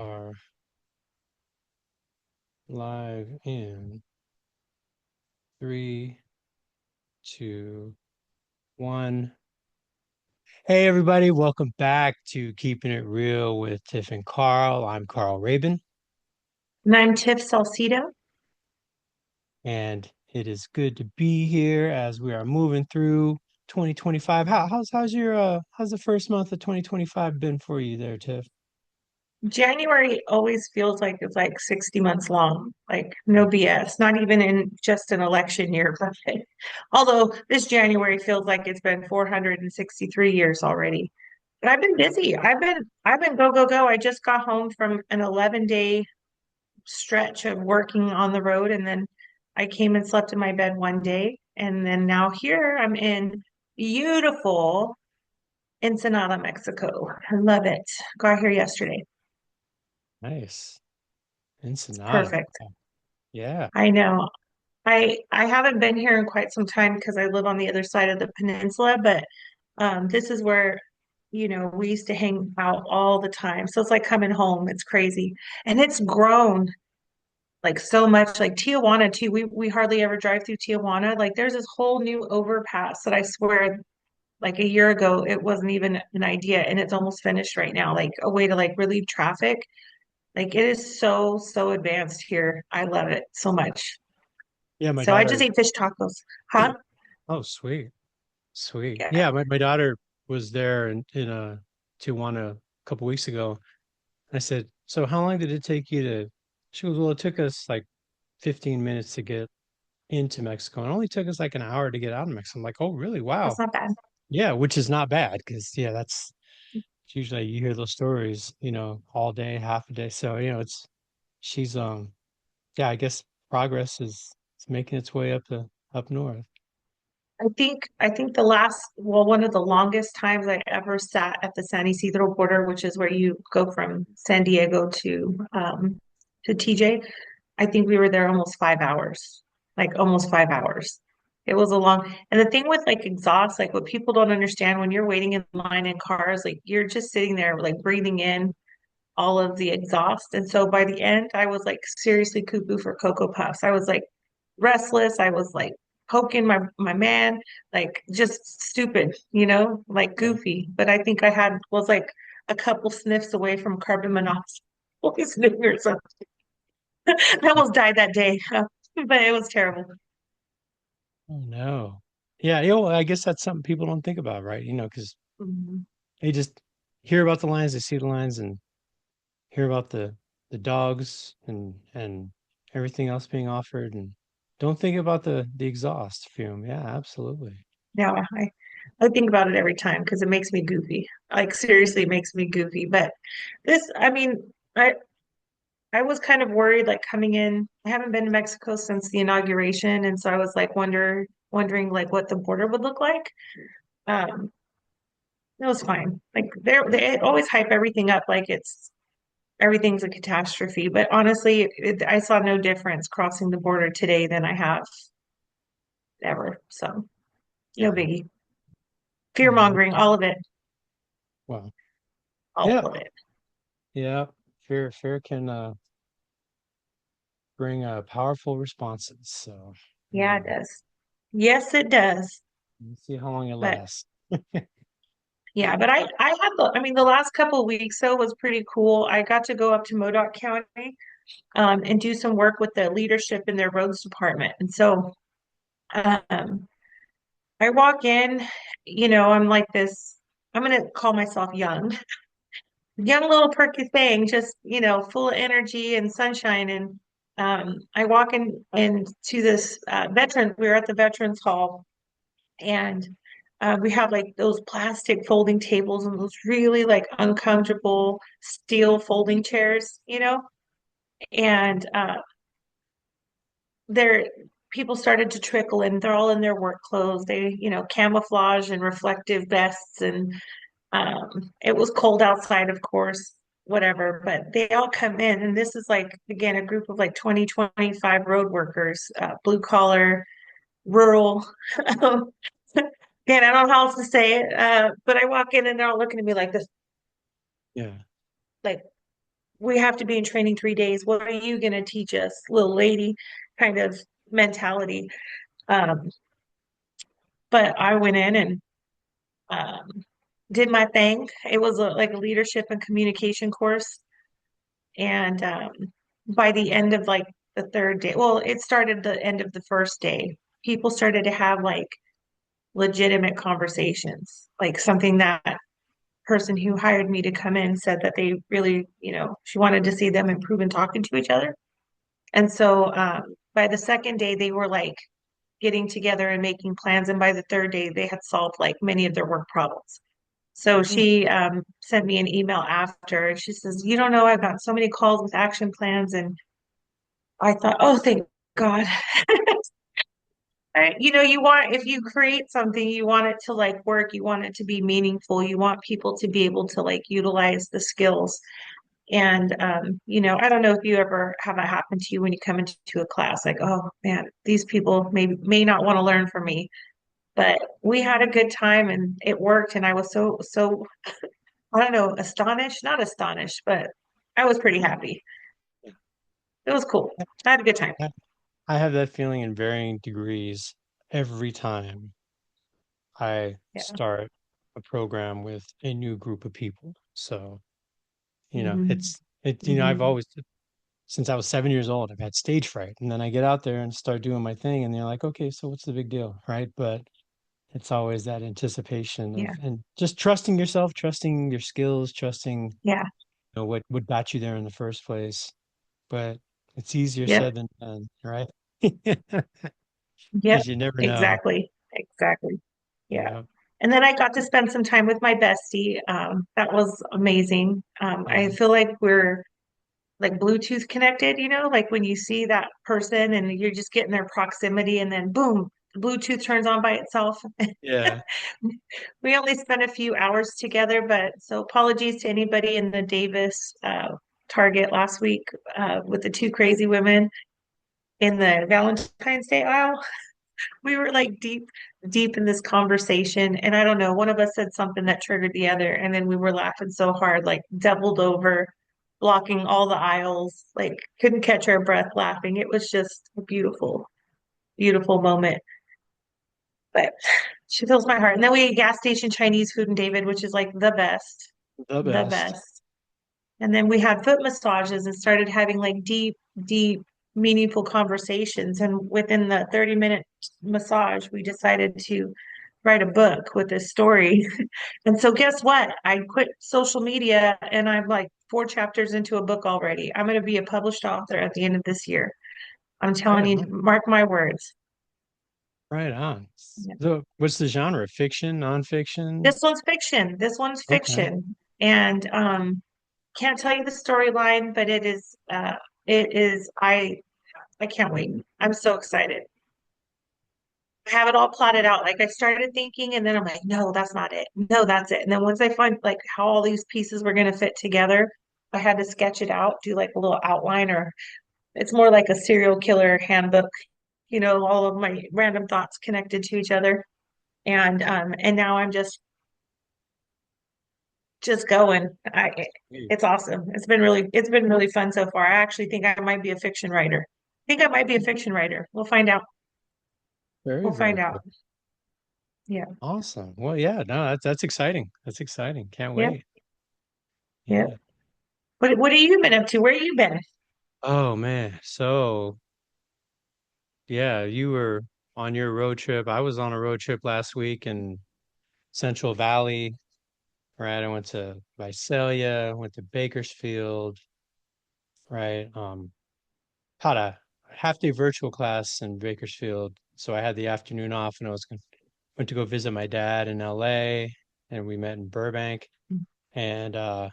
are live in three, two, one. Hey, everybody, welcome back to Keeping It Real with Tiff and Carl. I'm Carl Rabun, And I'm Tiff Salcido. and it is good to be here as we are moving through 2025. How's the first month of 2025 been for you there, Tiff? January always feels like it's like 60 months long, like no BS, not even in just an election year. But although this January feels like it's been 463 years already. But I've been busy. I've been go, go, go. I just got home from an 11-day stretch of working on the road, and then I came and slept in my bed one day. And then now here I'm in beautiful Ensenada, Mexico. I love it. Got here yesterday. Nice. It's Ensenada. perfect. Yeah. I know. I haven't been here in quite some time because I live on the other side of the peninsula, but this is where, we used to hang out all the time. So it's like coming home. It's crazy. And it's grown like so much. Like Tijuana too. We hardly ever drive through Tijuana. Like there's this whole new overpass that I swear like a year ago it wasn't even an idea and it's almost finished right now, like a way to like relieve traffic. Like it is so advanced here. I love it so much. Yeah, my So I just daughter. ate fish tacos. Huh? Oh, sweet. Sweet. Yeah. Yeah, my daughter was there in Tijuana a couple weeks ago. I said, "So how long did it take you to?" She goes, "Well, it took us like 15 minutes to get into Mexico. It only took us like an hour to get out of Mexico." I'm like, "Oh, really? Wow." That's not bad. Yeah, which is not bad because yeah, that's usually you hear those stories, all day, half a day. So, she's yeah, I guess progress is making its way up north. I think the last, well, one of the longest times I ever sat at the San Isidro border, which is where you go from San Diego to TJ. I think we were there almost 5 hours. Like almost 5 hours. It was a long, and the thing with like exhaust, like what people don't understand when you're waiting in line in cars, like you're just sitting there like breathing in all of the exhaust. And so by the end, I was like seriously cuckoo for Cocoa Puffs. I was like restless. I was like poking my man, like just stupid, like Yeah. goofy. But I think I had was like a couple sniffs away from carbon monoxide poisoning or something. I almost died that day, but it was terrible. Oh no. Yeah, I guess that's something people don't think about, right? Because Mhm. they just hear about the lines, they see the lines and hear about the dogs and everything else being offered and don't think about the exhaust fume. Yeah, absolutely. Yeah, I think about it every time because it makes me goofy. Like seriously, it makes me goofy. But this, I mean, I was kind of worried like coming in. I haven't been to Mexico since the inauguration, and so I was like wondering like what the border would look like. Um, it was fine. Like they always hype everything up like everything's a catastrophe. But honestly, I saw no difference crossing the border today than I have ever. So no Yeah. biggie. Fear No. mongering, all of it, Well, all yeah. of it. Yeah. Fear can bring powerful responses. So, Yeah, it does. Yes, it does. let's see how long it But lasts. yeah, but I had I mean, the last couple of weeks though was pretty cool. I got to go up to Modoc County and do some work with the leadership in their roads department. And so um, I walk in, I'm like this, I'm gonna call myself young, young little perky thing, just, full of energy and sunshine. And I walk in into this we were at the Veterans Hall and we have like those plastic folding tables and those really like uncomfortable steel folding chairs, and there people started to trickle in. They're all in their work clothes. They, camouflage and reflective vests, and it was cold outside, of course, whatever. But they all come in, and this is like again a group of like 20, 25 road workers, blue collar, rural. Again, I don't know how else to say it, but I walk in and they're all looking at me like this, Yeah. like. we have to be in training 3 days. What are you going to teach us, little lady kind of mentality? Um, but I went in and um, did my thing. It was like a leadership and communication course. And by the end of like the third day, well, it started the end of the first day. People started to have like legitimate conversations, like something that person who hired me to come in said that they really, she wanted to see them improve in talking to each other. And so by the second day, they were like getting together and making plans. And by the third day, they had solved like many of their work problems. So Hmm. she sent me an email after. She says, "You don't know, I've got so many calls with action plans." And I thought, oh, thank God. You want, if you create something, you want it to like work, you want it to be meaningful, you want people to be able to like utilize the skills. And I don't know if you ever have that happen to you when you come into a class, like, oh man, these people may not want to learn from me. But we had a good time and it worked, and I was so I don't know, astonished, not astonished, but I was pretty happy. It was cool. I had a good time. I I have that feeling in varying degrees every time I Yeah. start a program with a new group of people. So, Hmm. I've Hmm. always, since I was 7 years old, I've had stage fright. And then I get out there and start doing my thing, and they're like, okay, so what's the big deal? Right. But it's always that anticipation of, Yeah. and just trusting yourself, trusting your skills, trusting, Yeah. what got you there in the first place. But it's easier Yep. said than done, right? Yep. Because you never know. Exactly. Exactly. Yeah. Yeah. And then I got to spend some time with my bestie. That was amazing. I Mhm. feel like we're like Bluetooth connected, like when you see that person and you're just getting their proximity and then boom, the Bluetooth turns on by itself. Yeah. We only spent a few hours together, but so apologies to anybody in the Davis Target last week with the two crazy women in the Valentine's Day aisle. We were like deep in this conversation, and I don't know, one of us said something that triggered the other, and then we were laughing so hard, like doubled over, blocking all the aisles, like couldn't catch our breath laughing. It was just a beautiful, beautiful moment. But she fills my heart. And then we ate gas station Chinese food in David, which is like The the best. best. And then we had foot massages and started having like deep, meaningful conversations. And within the 30-minute massage, we decided to write a book with this story. And so guess what? I quit social media and I'm like 4 chapters into a book already. I'm going to be a published author at the end of this year. I'm telling Right you, on. mark my words. Right on. Yeah. So what's the genre? Fiction, nonfiction? This one's fiction. This one's Okay. fiction. And can't tell you the storyline, but I can't wait. I'm so excited. I have it all plotted out. Like I started thinking and then I'm like, no, that's not it. No, that's it. And then once I find like how all these pieces were going to fit together, I had to sketch it out, do like a little outline, or it's more like a serial killer handbook, all of my random thoughts connected to each other. And now I'm just going. Hey, It's awesome. It's been really fun so far. I actually think I might be a fiction writer. I think I might be a fiction writer. We'll find out. very, We'll very find cool. out. Yeah. Awesome. Well, yeah, no, that's exciting. That's exciting. Can't Yep. wait. Yep. Yeah. What have you been up to? Where you been? Oh man. So yeah, you were on your road trip. I was on a road trip last week in Central Valley, right? I went to Visalia, went to Bakersfield, right? Taught a half day virtual class in Bakersfield. So I had the afternoon off and went to go visit my dad in LA, and we met in Burbank, and I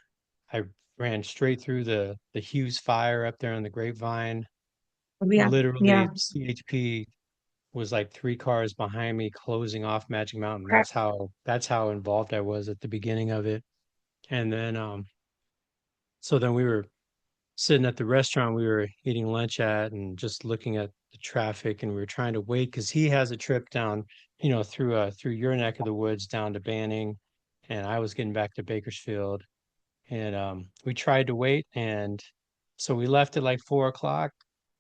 ran straight through the Hughes fire up there on the Grapevine. Oh, yeah. Yeah. Literally CHP was like 3 cars behind me closing off Magic Mountain. Crap. That's how involved I was at the beginning of it. And then so then we were sitting at the restaurant we were eating lunch at and just looking at the traffic, and we were trying to wait because he has a trip down, through your neck of the woods down to Banning, and I was getting back to Bakersfield. and we tried to wait, and so we left at like 4 o'clock,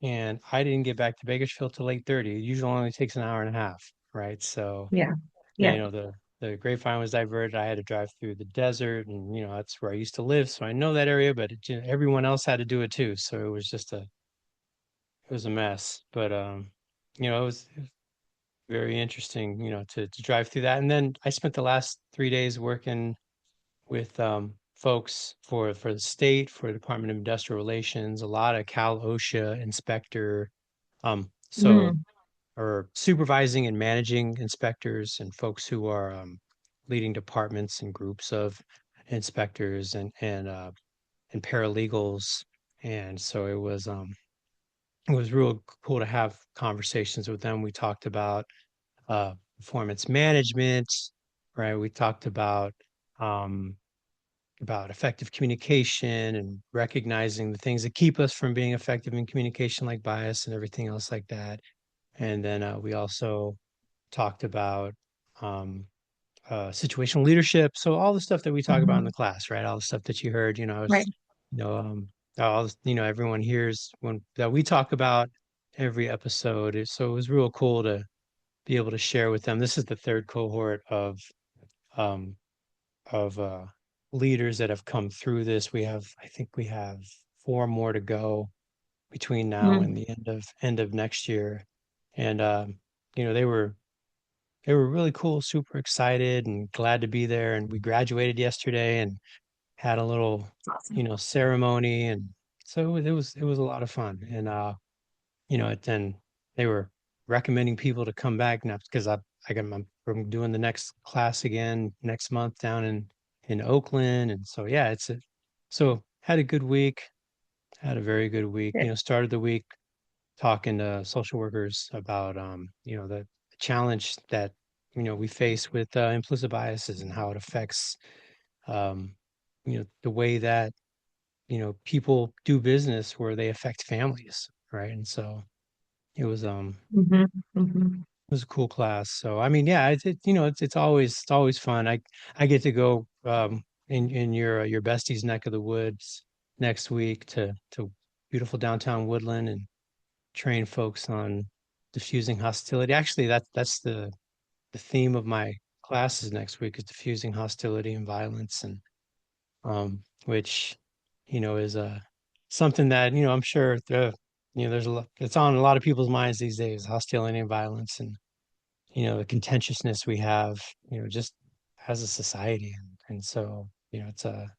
and I didn't get back to Bakersfield till 8:30. It usually only takes an hour and a half, right? So, Yeah. you Yeah. know, the grapevine was diverted. I had to drive through the desert, and that's where I used to live, so I know that area. But everyone else had to do it too, so it was a mess. But it was very interesting, to drive through that. And then I spent the last 3 days working with folks for the state, for the Department of Industrial Relations, a lot of Cal OSHA inspector, so Mm, or supervising and managing inspectors and folks who are leading departments and groups of inspectors and paralegals. And so it was real cool to have conversations with them. We talked uh, performance management, right? We talked um, about effective communication and recognizing the things that keep us from being effective in communication, like bias and everything else like that. And then we also talked about um, situational leadership. So all the stuff that we talk about in the mhm. class, right? All the stuff that you heard, Right. you know, um, everyone hears when that we talk about every episode. So it was real cool to be able to share with them. This is the third cohort um, of leaders that have come through this. I think we have four more to go between now and Mm, the end of next year. And they were really cool, super excited and glad to be there. And we graduated yesterday and had a little, that's awesome. ceremony. And so it was a lot of fun. And then they were recommending people to come back now because I'm doing the next class again next month down in Oakland. And so yeah, so had a good week, had a very good week. Good. Started the week talking to social workers about the challenge that we face with implicit biases and how it affects um the way that people do business where they affect families, right? And so it was Hmm. Hmm. it was a cool class. So I mean, yeah, it's always fun. I get to go in your bestie's neck of the woods next week to beautiful downtown Woodland and train folks on diffusing hostility. Actually, that's the theme of my classes next week is diffusing hostility and violence, and which is something that I'm sure there's it's on a lot of people's minds these days, hostility and violence, and the contentiousness we have, just as a society. And so, it's a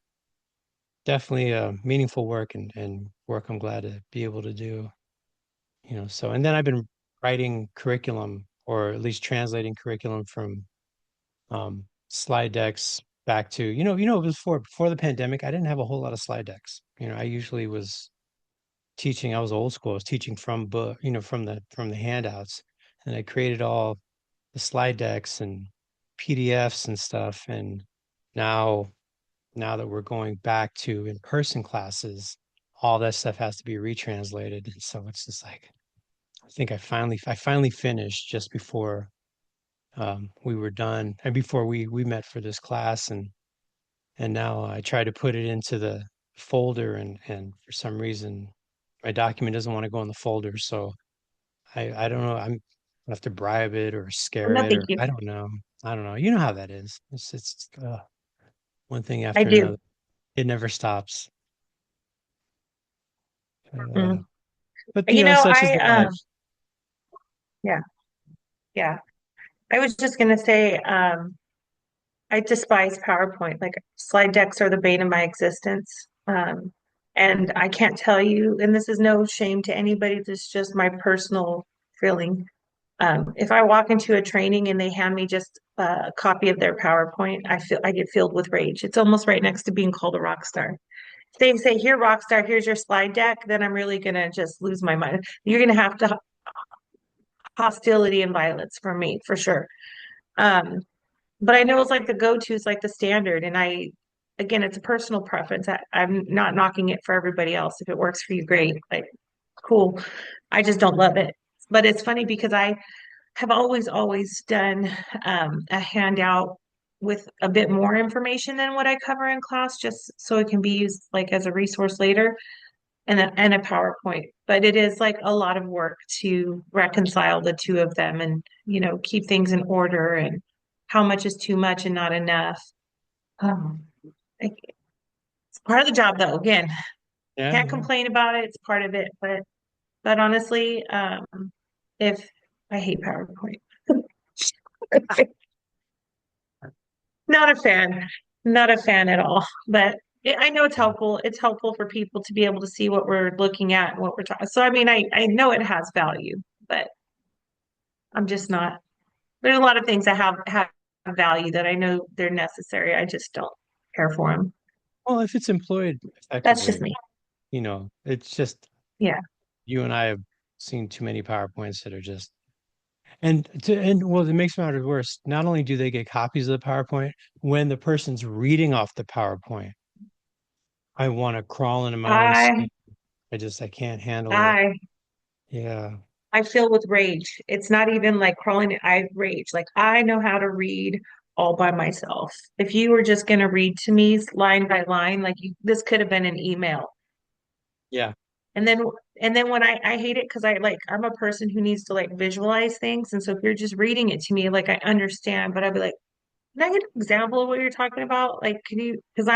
definitely a meaningful work and work I'm glad to be able to do, so, and then I've been writing curriculum or at least translating curriculum from slide decks back to, before the pandemic, I didn't have a whole lot of slide decks. I usually was teaching, I was old school. I was teaching from book, from the handouts, and I created all the slide decks and PDFs and stuff. And now, now that we're going back to in-person classes, all that stuff has to be retranslated. And so it's just like, I think I finally finished just before we were done and before we met for this class. And now I try to put it into the folder, and for some reason my document doesn't want to go in the folder. So I don't know. I have to bribe it or Oh, scare no, it, thank or you. I don't know. I don't know. You know how that is. It's one thing I after do. another. It never stops. Mm. But such is I the life. yeah, yeah. I was just gonna say, I despise PowerPoint. Like slide decks are the bane of my existence. And I can't tell you, and this is no shame to anybody, this is just my personal feeling. If I walk into a training and they hand me just a copy of their PowerPoint, I get filled with rage. It's almost right next to being called a rock star. If they say, "Here, rock star, here's your slide deck," then I'm really gonna just lose my mind. You're gonna have to hostility and violence for me for sure. Um, but I know it's like the go-to is like the standard, and again, it's a personal preference. I'm not knocking it for everybody else. If it works for you, great. Like, cool. I just don't love it. But it's funny because I have always done a handout. with a bit more information than what I cover in class, just so it can be used like as a resource later and a PowerPoint. But it is like a lot of work to reconcile the two of them and, keep things in order and how much is too much and not enough. Um, it's part of the job though. Again, Yeah, can't yeah. complain about it. It's part of it. But honestly, if I hate PowerPoint, not a fan, not a fan at all. But I know it's Yeah. helpful. It's helpful for people to be able to see what we're looking at and what we're talking. So I mean, I know it has value, but I'm just not. There's a lot of things that have value that I know they're necessary. I just don't care for them. Well, if it's employed That's just effectively, me. it's just Yeah. you and I have seen too many PowerPoints that are just and well, it makes matters worse. Not only do they get copies of the PowerPoint, when the person's reading off the PowerPoint, I want to crawl into my own I skin. I can't handle it. I Yeah. I feel with rage. It's not even like crawling. I rage. Like I know how to read all by myself. If you were just going to read to me line by line, like this could have been an email. Yeah. And then and then when I hate it because I'm a person who needs to like visualize things. And so if you're just reading it to me, like I understand, but I'd be like, can I get an example of what you're talking about? Like, can you, because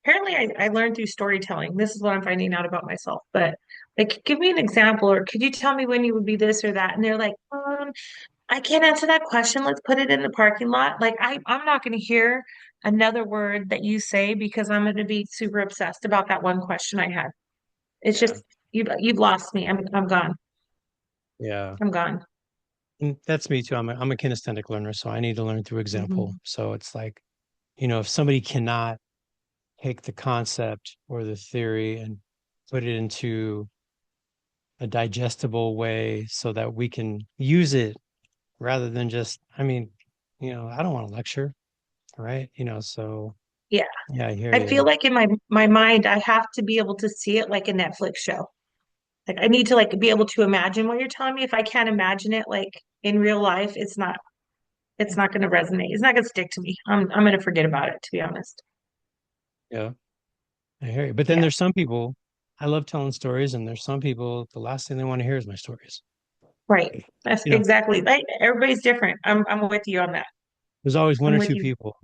apparently I learned through storytelling. This is what I'm finding out about myself. But like, give me an example, or could you tell me when you would be this or that? And they're like, I can't answer that question. Let's put it in the parking lot. Like, I'm not going to hear another word that you say because I'm going to be super obsessed about that one question I had. It's Yeah. just you've lost me. I'm gone. Yeah. I'm gone. And that's me too. I'm a kinesthetic learner, so I need to learn through example. Mhm. So it's like, if somebody cannot take the concept or the theory and put it into a digestible way so that we can use it rather than just, I don't want to lecture, right? So Yeah. yeah, I hear I feel you. like in my mind, I have to be able to see it like a Netflix show. Like I need to like be able to imagine what you're telling me. If I can't imagine it like in real life, it's not going to resonate. It's not going to stick to me. I'm going to forget about it, to be honest. Yeah, I hear you. But then Yeah. there's some people, I love telling stories, and there's some people, the last thing they want to hear is my stories. Right. That's You know, exactly. Like everybody's different. I'm with you on that. there's always one I'm or with two you. people.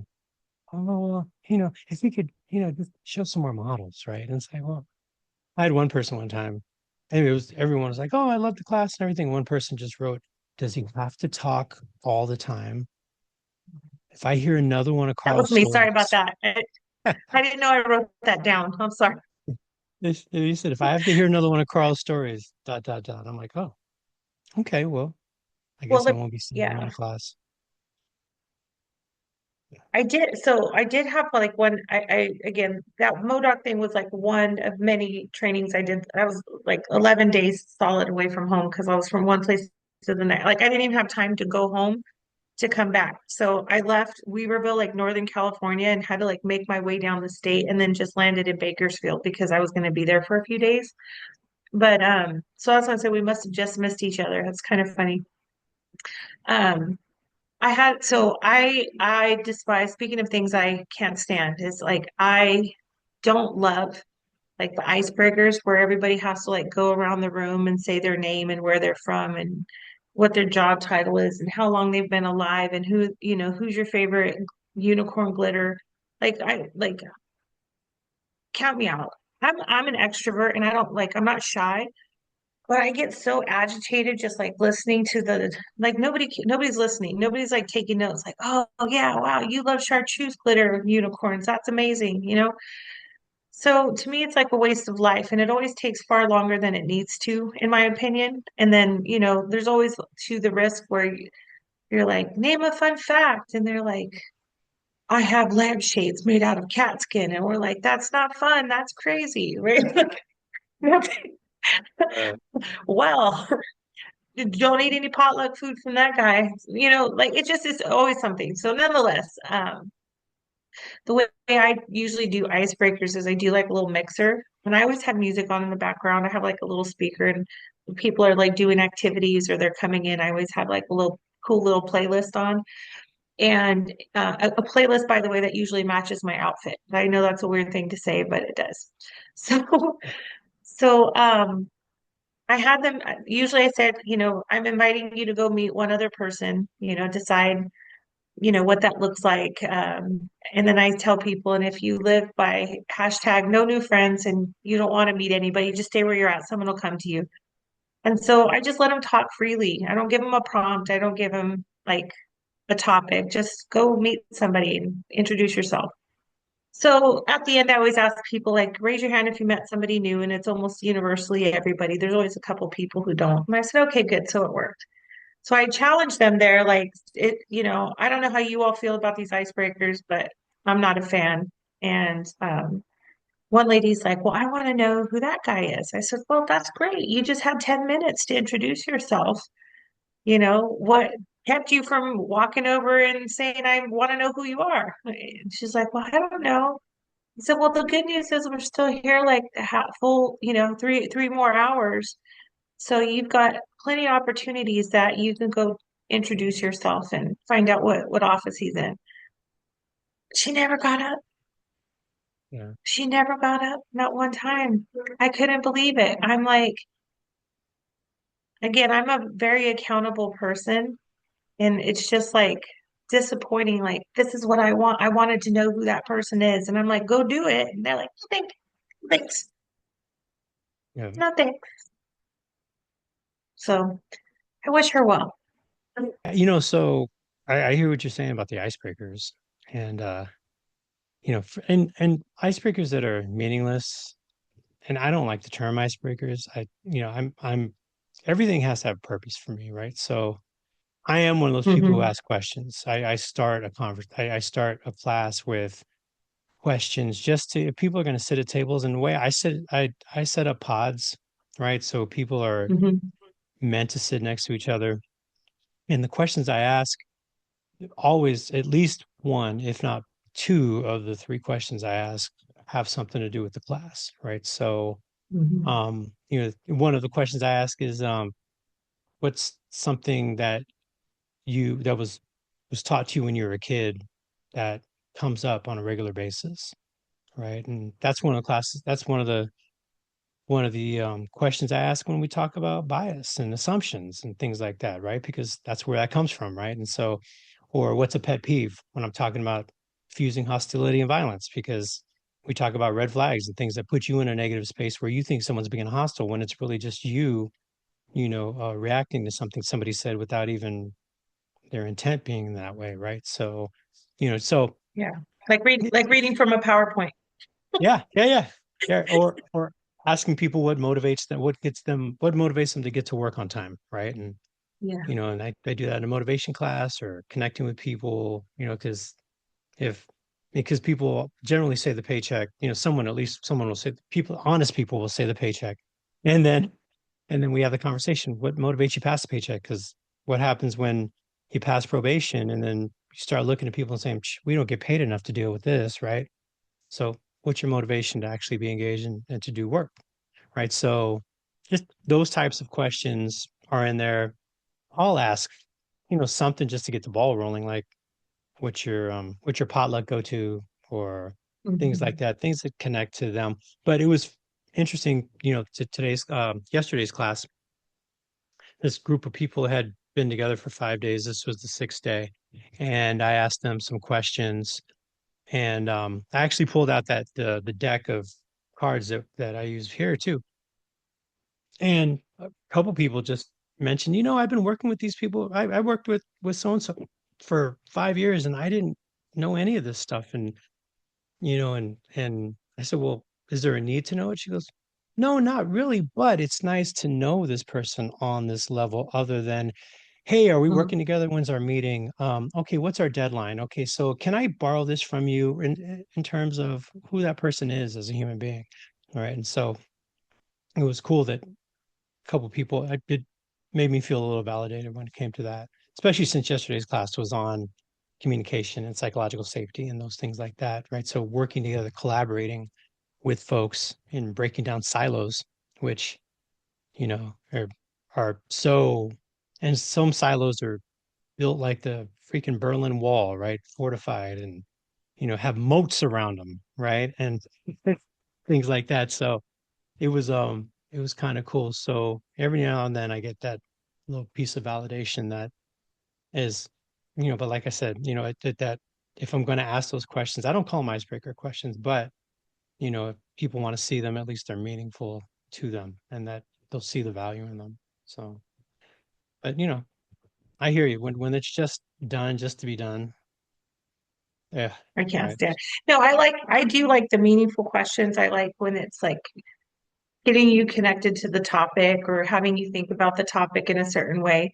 Oh, well, if we could, just show some more models, right? And say, well, I had one person one time, and everyone was like, "Oh, I love the class and everything." One person just wrote, "Does he have to talk all the time? If I hear another one of That was Carl's me. Sorry about stories," that. I didn't know I wrote that down. I'm sorry. he said, "If I have to hear another one of Carl's stories, dot dot dot." I'm like, "Oh, okay, well, I Well, guess I look, won't be seeing him in yeah. a class." I did. So I did have like one. I again, that MODOK thing was like one of many trainings I did. I was like 11 days solid away from home because I was from one place to the next. Like I didn't even have time to go home to come back. So I left Weaverville, like Northern California, and had to like make my way down the state and then just landed in Bakersfield because I was going to be there for a few days. But so that's why I said we must have just missed each other. That's kind of funny. Um, I despise, speaking of things I can't stand, is like I don't love like the icebreakers where everybody has to like go around the room and say their name and where they're from and what their job title is and how long they've been alive and who's your favorite unicorn glitter. Like count me out. I'm an extrovert and I don't like I'm not shy. But I get so agitated just like listening to like nobody's listening. Nobody's like taking notes like, oh yeah, wow, you love chartreuse glitter unicorns. That's amazing. So to me it's like a waste of life and it always takes far longer than it needs to, in my opinion. And then, there's always to the risk where you're like, name a fun fact, and they're like, I have lampshades made out of cat skin, and we're like, that's not fun, that's crazy, right? Uh, Well, don't eat any potluck food from that guy. Like it just is always something. So nonetheless, the way I usually do icebreakers is I do like a little mixer and I always have music on in the background. I have like a little speaker and when people are like doing activities or they're coming in. I always have like a little cool little playlist on. and a playlist, by the way, that usually matches my outfit. I know that's a weird thing to say, but it does. So, so I had them, usually I said, I'm inviting you to go meet one other person, decide, what that looks like. And then I tell people, and if you live by hashtag no new friends and you don't want to meet anybody, just stay where you're at. Someone will come to you. And so I just let them talk freely. I don't give them a prompt. I don't give them like a topic. Just go meet somebody and introduce yourself. So at the end, I always ask people like, raise your hand if you met somebody new, and it's almost universally everybody. There's always a couple people who don't. And I said, okay, good. So it worked. So I challenged them there, like I don't know how you all feel about these icebreakers, but I'm not a fan. And one lady's like, well, I want to know who that guy is. I said, well, that's great. You just had 10 minutes to introduce yourself. What kept you from walking over and saying, I want to know who you are? And she's like, well, I don't know. I said, well, the good news is we're still here like full, three more hours. So you've got plenty of opportunities that you can go introduce yourself and find out what office he's in. She never got up. Yeah. She never got up, not one time. I couldn't believe it. I'm like, again, I'm a very accountable person, and it's just like disappointing. Like, this is what I want. I wanted to know who that person is. And I'm like, go do it. And they're like, nothing, thanks, Yeah. nothing. So I wish her well. So I hear what you're saying about the icebreakers and and icebreakers that are meaningless. And I don't like the term icebreakers. I'm everything has to have purpose for me, right? So I am one of those people who Hmm. ask questions. I start a convers I start a class with questions just to if people are going to sit at tables and the way I set up pods, right? So people are Hmm. meant to sit next to each other. And the questions I ask always at least one, if not two of the three questions I ask have something to do with the class, right? So Hmm. one of the questions I ask is what's something that you that was taught to you when you were a kid that comes up on a regular basis, right? And that's one of the classes. That's one of the questions I ask when we talk about bias and assumptions and things like that, right? Because that's where that comes from, right? And so, or what's a pet peeve when I'm talking about fusing hostility and violence? Because we talk about red flags and things that put you in a negative space where you think someone's being hostile when it's really just you, reacting to something somebody said without even their intent being that way, right? So, so Yeah. Like reading from a PowerPoint. yeah, yeah, yeah, yeah. Or asking people what motivates them, what motivates them to get to work on time, right? And Yeah. and I do that in a motivation class or connecting with people, if because people generally say the paycheck, someone at least someone will say people honest people will say the paycheck, and then we have the conversation. What motivates you past the paycheck? Because what happens when you pass probation and then you start looking at people and saying, we don't get paid enough to deal with this, right? So what's your motivation to actually be engaged and to do work? Right. So just those types of questions are in there. I'll ask, something just to get the ball rolling, like what's your potluck go to or things like Hmm. that, things that connect to them. But it was interesting, to yesterday's class, this group of people had been together for 5 days. This was the sixth day. And I asked them some questions. And I actually pulled out the deck of cards that I use here too. And a couple people just mentioned, I've been working with these people. I worked with so and so for 5 years, and I didn't know any of this stuff. And I said, well, is there a need to know it? She goes, no, not really, but it's nice to know this person on this level, other than, hey, are we working together? When's our meeting? Okay, what's our deadline? Okay, so can I borrow this from you in terms of who that person is as a human being? All right. And so it was cool that couple people it made me feel a little validated when it came to that, especially since yesterday's class was on communication and psychological safety and those things like that, right? So working together, collaborating with folks and breaking down silos, which are so, and some silos are built like the freaking Berlin Wall, right? Fortified and, have moats around them, right? And things like that. So it was kind of cool. So every now and then I get that little piece of validation that is, but like I said, that if I'm going to ask those questions, I don't call them icebreaker questions, but if people want to see them, at least they're meaningful to them and that they'll see the value in them. So, but I hear you when it's just done just to be done. Yeah, I can't right. stand. No, I do like the meaningful questions. I like when it's like getting you connected to the topic or having you think about the topic in a certain way.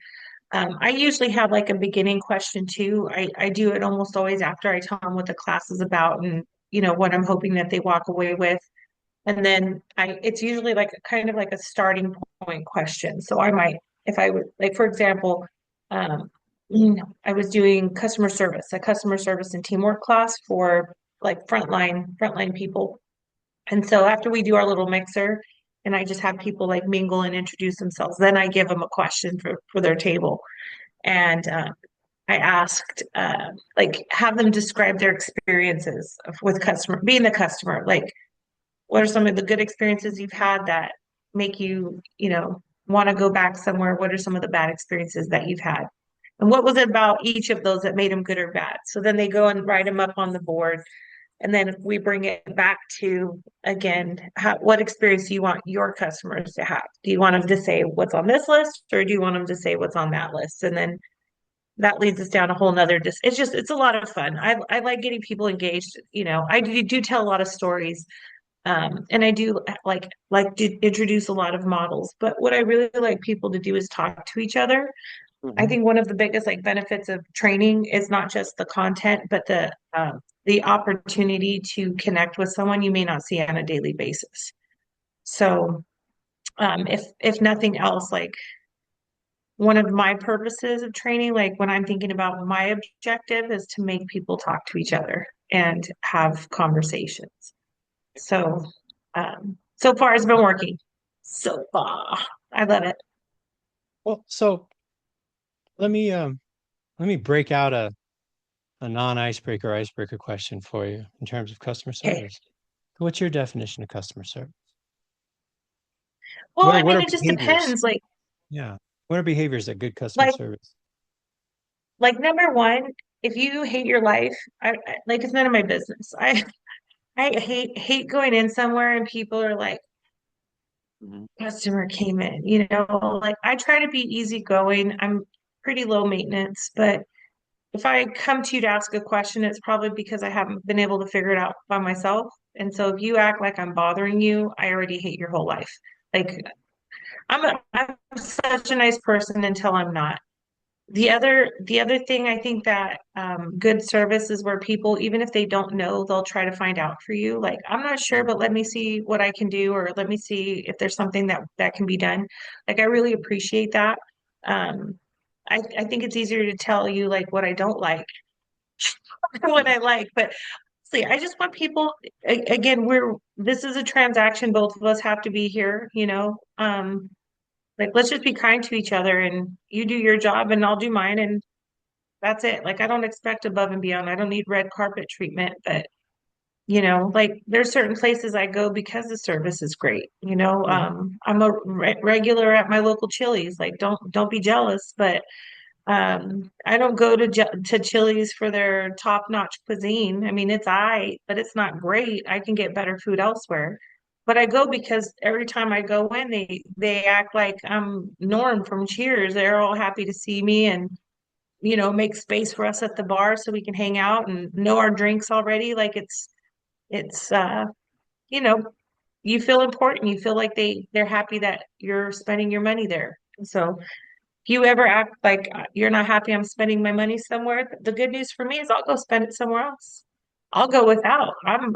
I usually have like a beginning question too. I do it almost always after I tell them what the class is about and what I'm hoping that they walk away with. And then it's usually like kind of like a starting point question. So I might, if I would like, for example, um, I was doing a customer service and teamwork class for like frontline people. And so after we do our little mixer and I just have people like mingle and introduce themselves, then I give them a question for their table. And I asked, like, have them describe their experiences with being the customer. Like, what are some of the good experiences you've had that make you, want to go back somewhere? What are some of the bad experiences that you've had? And what was it about each of those that made them good or bad? So then they go and write them up on the board. And then we bring it back to, again, what experience do you want your customers to have? Do you want them to say what's on this list or do you want them to say what's on that list? And then that leads us down a whole nother it's a lot of fun. I like getting people engaged. I do tell a lot of stories. And I do like to introduce a lot of models. But what I really like people to do is talk to each other. I Mhm. think one of the biggest like benefits of training is not just the content, but the opportunity to connect with someone you may not see on a daily basis. So if nothing else, like one of my purposes of training, like when I'm thinking about my objective, is to make people talk to each other and have conversations. So, so far it's been working. So far, I love it. Well, so let me um let me break out a non-icebreaker icebreaker question for you in terms of customer Okay. service. What's your definition of customer service? Well, What are I what mean, are it just behaviors? depends. Like, Yeah. What are behaviors that good customer like, service? like number one, if you hate your life, like it's none of my business. I hate going in somewhere and people are like, Mhm. customer came in, like I try to be easygoing. I'm pretty low maintenance, but if I come to you to ask a question, it's probably because I haven't been able to figure it out by myself. And so if you act like I'm bothering you, I already hate your whole life. Like I'm such a nice person until I'm not. The other thing I think that good service is where people, even if they don't know, they'll try to find out for you. Like, I'm not sure, but let me see what I can do, or let me see if there's something that can be done. Like, I really appreciate that. Um, I think it's easier to tell you like what I don't like than what Mhm. I like, but see, I just want people again, this is a transaction, both of us have to be here, like let's just be kind to each other and you do your job and I'll do mine and that's it. Like I don't expect above and beyond. I don't need red carpet treatment, but like there's certain places I go because the service is great. Mhm. I'm a regular at my local Chili's. Like don't be jealous, but I don't go to Chili's for their top-notch cuisine. I mean, it's but it's not great. I can get better food elsewhere. But I go because every time I go in, they act like I'm Norm from Cheers. They're all happy to see me and make space for us at the bar so we can hang out and know our drinks already. Like it's you know, you feel important. You feel like they're happy that you're spending your money there. So if you ever act like you're not happy I'm spending my money somewhere, the good news for me is I'll go spend it somewhere else. I'll go without. I'm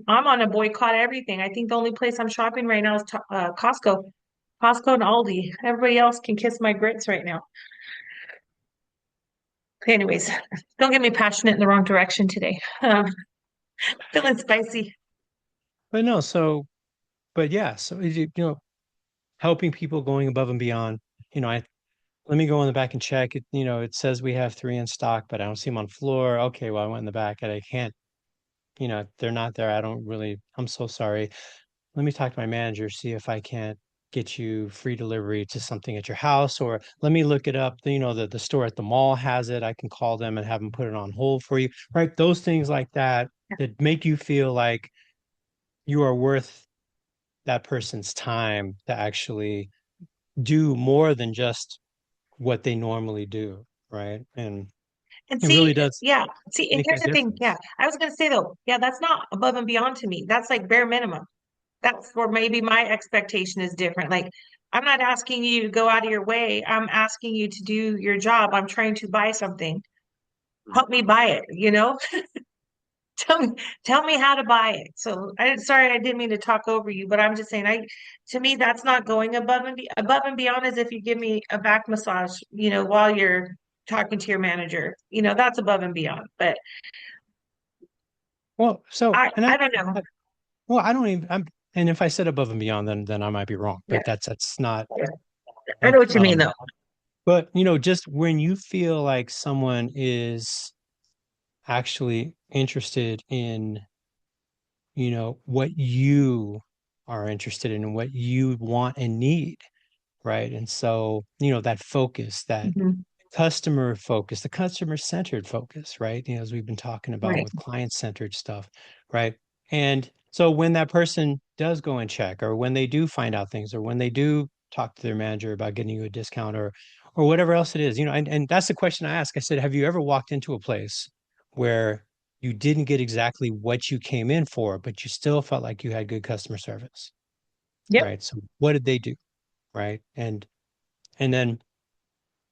on a boycott everything. I think the only place I'm shopping right now is Costco. Costco and Aldi. Everybody else can kiss my grits right now. Anyways, don't get me passionate in the wrong direction today. Feeling spicy. But no, but yeah, so helping people going above and beyond. I let me go in the back and check it. It says we have three in stock, but I don't see them on floor. Okay, well, I went in the back and I can't, they're not there. I don't really, I'm so sorry. Let me talk to my manager, see if I can't get you free delivery to something at your house, or let me look it up. The store at the mall has it. I can call them and have them put it on hold for you, right? Those things like that that make you feel like you are worth that person's time to actually do more than just what they normally do, right? And And it really see, does yeah, see, and make here's that the thing. Yeah, difference. I was gonna say though, yeah, that's not above and beyond to me. That's like bare minimum. That's where maybe my expectation is different. Like, I'm not asking you to go out of your way. I'm asking you to do your job. I'm trying to buy something. Help me buy it, you know? Tell me, tell me how to buy it. So sorry, I didn't mean to talk over you, but I'm just saying, to me, that's not going above and beyond as if you give me a back massage, while you're talking to your manager, that's above and beyond. But Well, so, I, and I don't know. I well, I don't even, and if I said above and beyond, then I might be wrong, Yeah, but that's not yeah. I know like, what you mean though. but just when you feel like someone is actually interested in, what you are interested in and what you want and need, right? And so, that focus, that Mhm. customer focus, the customer centered focus, right? As we've been talking about Right. with client centered stuff, right? And so when that person does go and check, or when they do find out things, or when they do talk to their manager about getting you a discount, or whatever else it is, and that's the question I ask. I said, have you ever walked into a place where you didn't get exactly what you came in for, but you still felt like you had good customer service, Yep. right? So what did they do, right? And then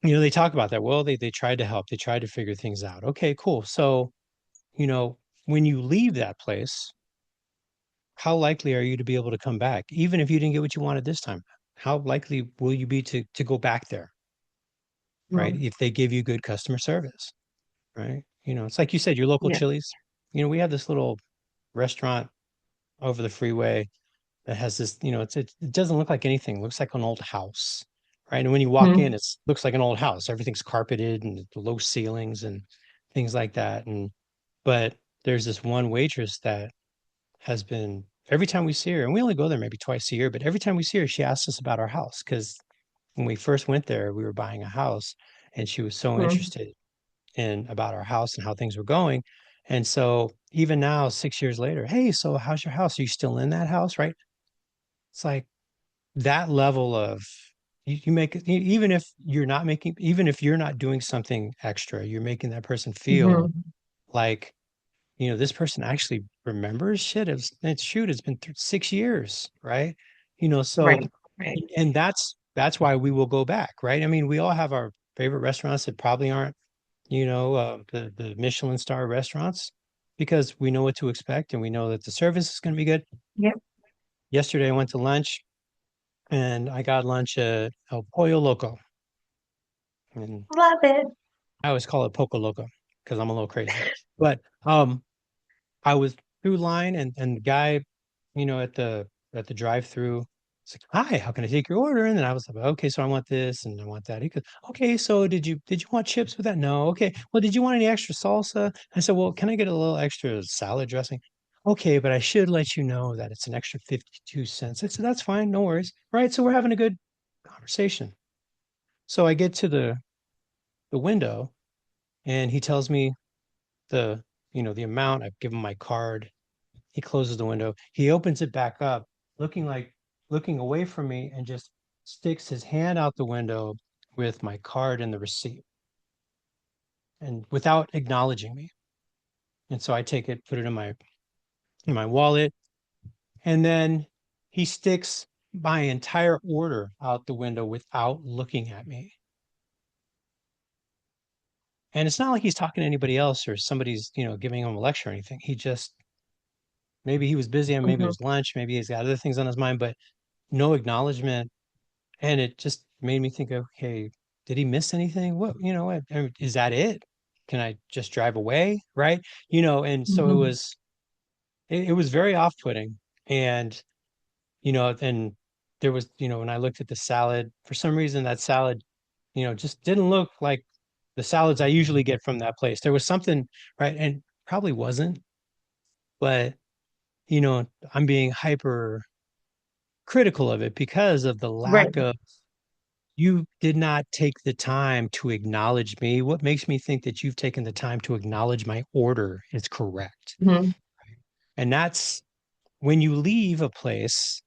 they talk about that. Well, they tried to help. They tried to figure things out. Okay, cool. So, you know, when you leave that place, how likely are you to be able to come back? Even if you didn't get what you wanted this time, how likely will you be to go back there, right? Mhm. If they give you good customer service, right? It's like you said, your local Yeah. Chili's. We have this little restaurant over the freeway that has this, it doesn't look like anything. It looks like an old house, right? And when you walk in, Mhm. it looks like an old house. Everything's carpeted and low ceilings and things like that. But there's this one waitress that has been every time we see her, and we only go there maybe twice a year, but every time we see her, she asks us about our house because when we first went there, we were buying a house, and she was so Mhm. interested in about our house and how things were going. And so even now, 6 years later, hey, so how's your house? Are you still in that house, right? It's like that level of you make it even if you're not doing something extra, you're making that person feel Mhm. like this person actually remembers shit. It's been 6 years, right? So Right. Right. and that's why we will go back, right? I mean, we all have our favorite restaurants that probably aren't the Michelin star restaurants because we know what to expect and we know that the service is going to be good. Yep. Yesterday I went to lunch and I got lunch at El Pollo Loco. And Love it. I always call it Poco Loco because I'm a little crazy. But I was through line and the guy, at the drive-through, it's like, hi, how can I take your order? And then I was like, okay, so I want this and I want that. He goes, okay, so did you want chips with that? No. Okay. Well, did you want any extra salsa? I said, well, can I get a little extra salad dressing? Okay, but I should let you know that it's an extra 52 cents. I said, that's fine, no worries. Right. So we're having a good conversation. So I get to the window and he tells me the the amount. I've given my card. He closes the window. He opens it back up, looking away from me and just sticks his hand out the window with my card and the receipt and without acknowledging me. And so I take it, put it in my wallet, and then he sticks my entire order out the window without looking at me. And it's not like he's talking to anybody else or somebody's, giving him a lecture or anything. He just maybe he was busy and maybe it Mhm. was lunch, maybe he's got other things on his mind, but no acknowledgement. And it just made me think, okay, did he miss anything? What, is that it? Can I just drive away? Right. And so Mhm. it was very off-putting. And, then there was, when I looked at the salad, for some reason that salad just didn't look like the salads I usually get from that place. There was something, right? And probably wasn't, but I'm being hyper critical of it because of the Right. lack of, you did not take the time to acknowledge me. What makes me think that you've taken the time to acknowledge my order is correct? Hmm. And that's when you leave a place,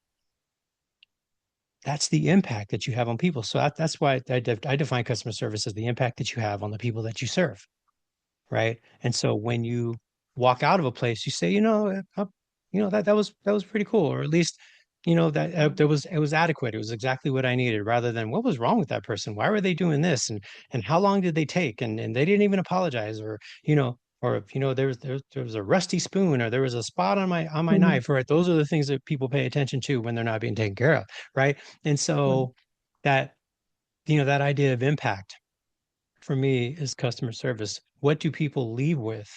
that's the impact that you have on people. So that's why I define customer service as the impact that you have on the people that you serve. Right. And so when you walk out of a place, you say, that was pretty cool, or at least, that it was adequate. It was exactly what I needed, rather than what was wrong with that person. Why were they doing this, and how long did they take, and they didn't even apologize, or there was a rusty spoon, or there was a spot on my Hmm. knife. Right. Those are the things that people pay attention to when they're not being taken care of. Right. And so that that idea of impact for me is customer service. What do people leave with,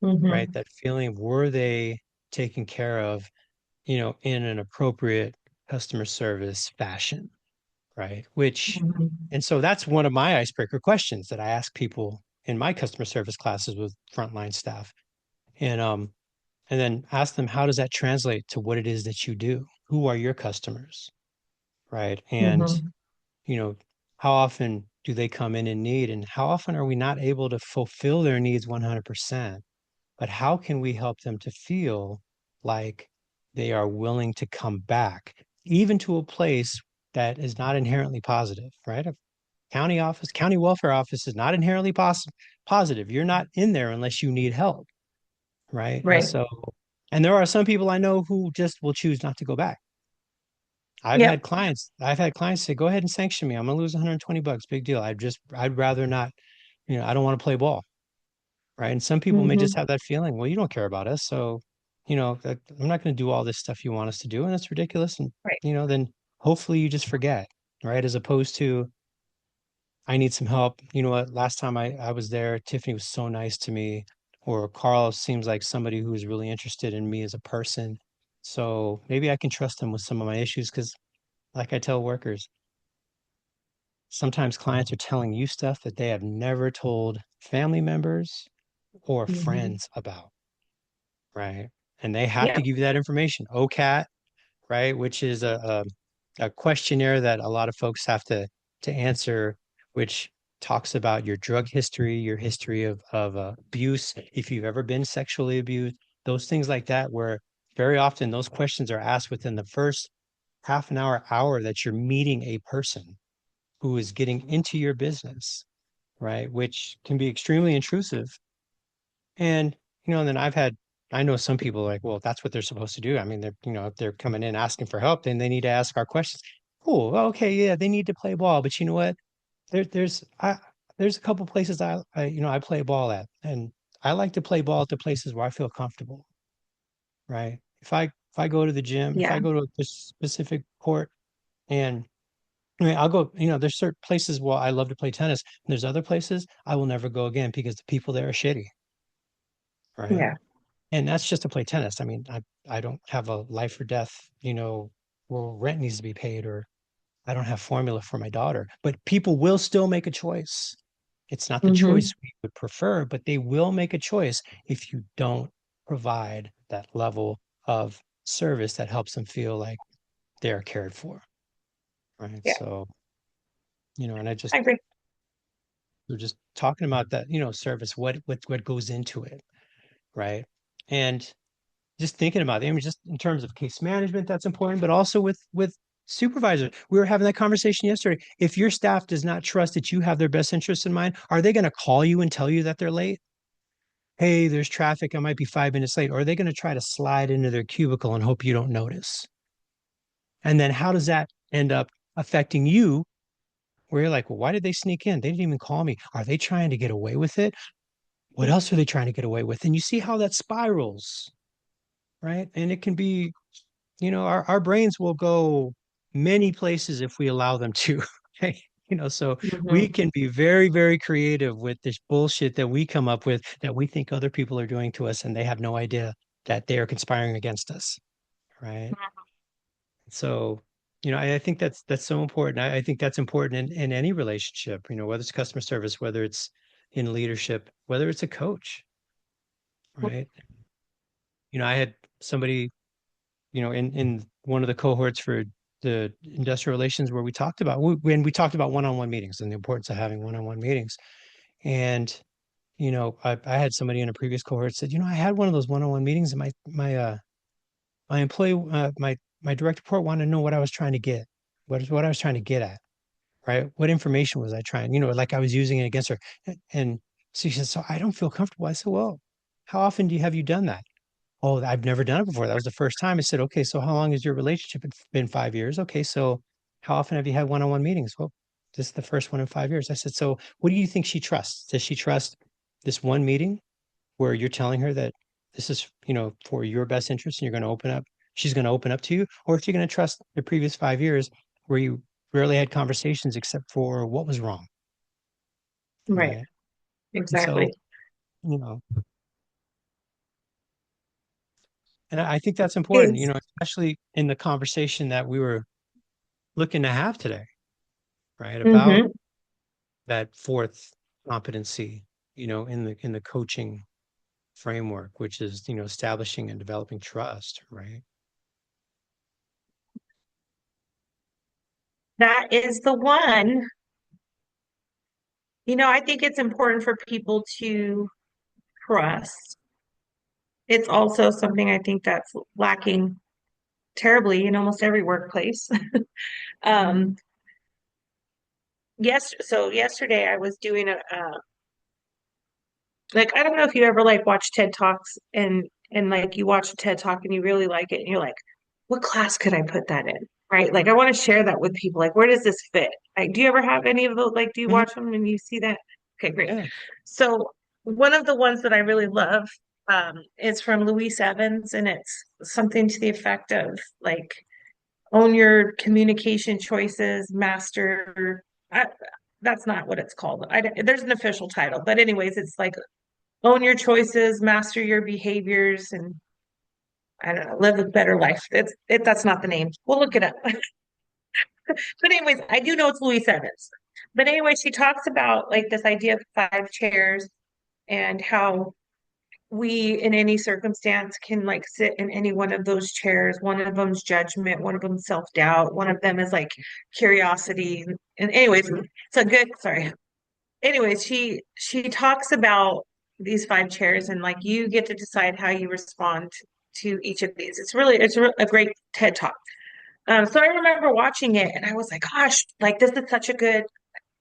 right? Hmm. That feeling of, were they taken care of, in an appropriate customer service fashion, right? Hmm. And so that's one of my icebreaker questions that I ask people in my customer service classes with frontline staff. And then ask them, how does that translate to what it is that you do? Who are your customers? Right. And Hmm. you know, how often do they come in need, and how often are we not able to fulfill their needs 100%? But how can we help them to feel like they are willing to come back, even to a place that is not inherently positive, right? A county welfare office is not inherently positive. You're not in there unless you need help, right? And Right. so, and there are some people I know who just will choose not to go back. Yep. I've had clients say, go ahead and sanction me. I'm gonna lose $120. Big deal. I'd rather not, I don't want to play ball. Right. And some people may just Hmm. have that feeling, well, you don't care about us. So, I'm not going to do all this stuff you want us to do. And that's ridiculous. And, Right. then hopefully you just forget. Right. As opposed to, I need some help. You know what? Last time I was there, Tiffany was so nice to me. Or Carl seems like somebody who's really interested in me as a person. So maybe I can trust him with some of my issues, because, like I tell workers, sometimes clients are telling you stuff that they have never told family members or Hmm. friends about, right? And they have to Yep. give you that information. OCAT, right? Which is a questionnaire that a lot of folks have to answer, which talks about your drug history, your history of abuse, if you've ever been sexually abused, those things like that, where very often those questions are asked within the first half an hour that you're meeting a person who is getting into your business, right? Which can be extremely intrusive. And, and then I know some people like, well, that's what they're supposed to do. I mean, if they're coming in asking for help, then they need to ask our questions. Cool. Well, okay. Yeah. They need to play ball, but you know what? There's a couple places I play ball at, and I like to play ball at the places where I feel comfortable, right? If I go to the gym, if Yeah. I go to a specific court, and I mean, I'll go, there's certain places where I love to play tennis. And there's other places I will never go again because the people there are shitty, right? Yeah. And that's just to play tennis. I mean, I don't have a life or death, where rent needs to be paid, or I don't have formula for my daughter. But people will still make a choice. It's not the choice Hmm. we would prefer, but they will make a choice if you don't provide that level of service that helps them feel like they're cared for. Right. Yeah. So, and I agree. we're just talking about that, service, what goes into it, right? And just thinking about it, I mean, just in terms of case management, that's important, but also with supervisors. We were having that conversation yesterday. If your staff does not trust that you have their best interests in mind, are they going to call you and tell you that they're late? Hey, there's traffic. I might be 5 minutes late. Or are they going to try to slide into their cubicle and hope you don't notice? And then how does that end up affecting you? Where you're like, well, why did they sneak in? They didn't even call me. Are they trying to get away with it? What else are they trying to get away with? And you see how that spirals, right? And it can be, our brains will go many places if we allow them to. Okay. So we Hmm. can be very, very creative with this bullshit that we come up with that we think other people are doing to us, and they have no idea that they are conspiring against us. Right. So I think that's so important. I think that's important in any relationship, whether it's customer service, whether it's in leadership, whether it's a coach, right? I had somebody, in one of the cohorts for the industrial relations where we talked about when we talked about one-on-one meetings and the importance of having one-on-one meetings. And, I had somebody in a previous cohort said, I had one of those one-on-one meetings and my employee, my direct report wanted to know what I was trying to get, what I was trying to get at, right? What information was I trying, like I was using it against her. And so she said, so I don't feel comfortable. I said, well, how often have you done that? Oh, I've never done it before. That was the first time. I said, okay, so how long has your relationship been? 5 years? Okay, so how often have you had one-on-one meetings? Well, this is the first one in 5 years. I said, so what do you think she trusts? Does she trust this one meeting where you're telling her that this is, for your best interest and you're going to open up, she's going to open up to you? Or if you're going to trust the previous 5 years where you rarely had conversations except for what was wrong, Right. right? And so, Exactly. you know, and I think that's important, Is especially in the conversation that we were looking to have today, right? About hmm that fourth competency, in the coaching framework, which is, establishing and developing trust, right? that is the one. I think it's important for people to trust. It's also something I think that's lacking terribly in almost every workplace. Um, so yesterday I was doing like I don't know if you ever like watch TED Talks and like you watch a TED Talk and you really like it and you're like, what class could I put that in? Right? Like I want to share that with people. Like, where does this fit? Like, do you ever have any of those? Like, do you Mhm. watch them and you see that? Okay, great. Yeah. So one of the ones that I really love is from Louise Evans, and it's something to the effect of like own your communication choices, master. I, that's not what it's called. There's an official title, but anyways, it's like own your choices, master your behaviors, and I don't know, live a better life. That's not the name. We'll look it up. But anyways, I do know it's Louise Evans. But anyway, she talks about like this idea of 5 chairs and how we in any circumstance can like sit in any one of those chairs. One of them's judgment, one of them's self-doubt, one of them is like curiosity. And anyways, it's a good, sorry. Anyways, she talks about these 5 chairs and like you get to decide how you respond to each of these. A great TED Talk. So I remember watching it and I was like, gosh, like this is such a good,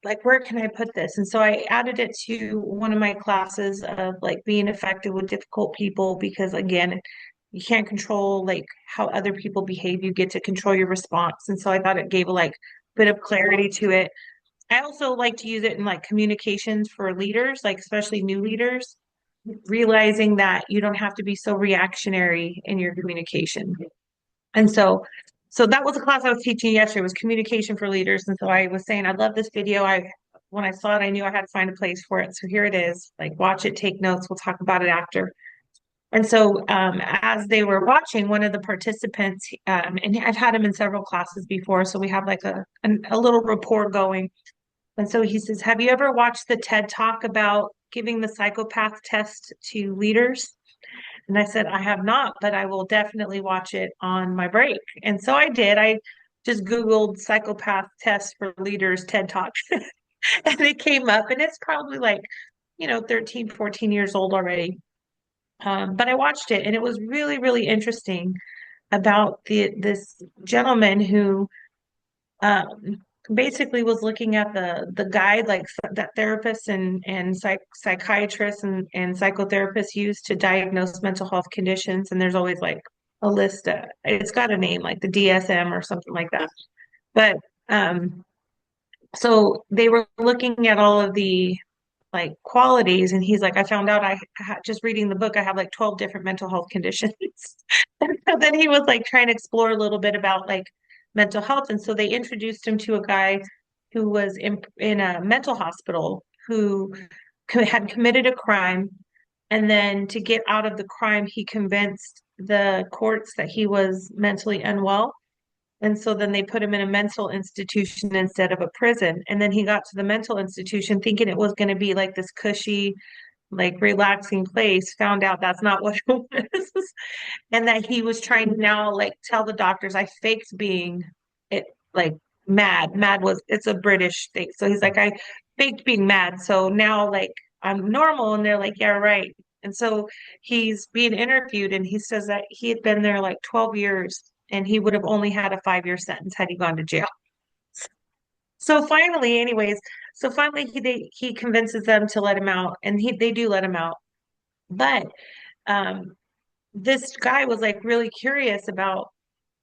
like where can I put this? And so I added it to one of my classes of like being effective with difficult people because again, you can't control like how other people behave. You get to control your response. And so I thought it gave a like bit of clarity to it. I also like to use it in like communications for leaders, like especially new leaders, realizing that you don't have to be so reactionary in your communication. And so that was a class I was teaching yesterday was communication for leaders. And so I was saying, I love this video. When I saw it, I knew I had to find a place for it. So here it is. Like watch it, take notes. We'll talk about it after. And so as they were watching, one of the participants, and I've had him in several classes before, so we have like a little rapport going. And so he says, have you ever watched the TED Talk about giving the psychopath test to leaders? And I said, I have not, but I will definitely watch it on my break. And so I did. I just Googled psychopath test for leaders TED Talk and it came up and it's probably like, 13, 14 years old already. But I watched it and it was really, really interesting about this gentleman who basically was looking at the guide like that therapists and psychiatrists and psychotherapists use to diagnose mental health conditions. And there's always like a list. It's got a name like the DSM or something like that. But um, so they were looking at all of the like qualities, and he's like, I found out just reading the book, I have like 12 different mental health conditions. And so then he was like trying to explore a little bit about like mental health. And so they introduced him to a guy who was in a mental hospital who had committed a crime. And then to get out of the crime, he convinced the courts that he was mentally unwell. And so then they put him in a mental institution instead of a prison. And then he got to the mental institution thinking it was going to be like this cushy, like relaxing place, found out that's not what it was. And that he was trying to now like tell the doctors I faked being it like mad. Mad was it's a British thing. So he's like, I faked being mad. So now like I'm normal. And they're like, yeah, right. And so he's being interviewed and he says that he had been there like 12 years and he would have only had a 5-year sentence had he gone to jail. So finally, anyways, so finally he convinces them to let him out and they do let him out. But um this guy was like really curious about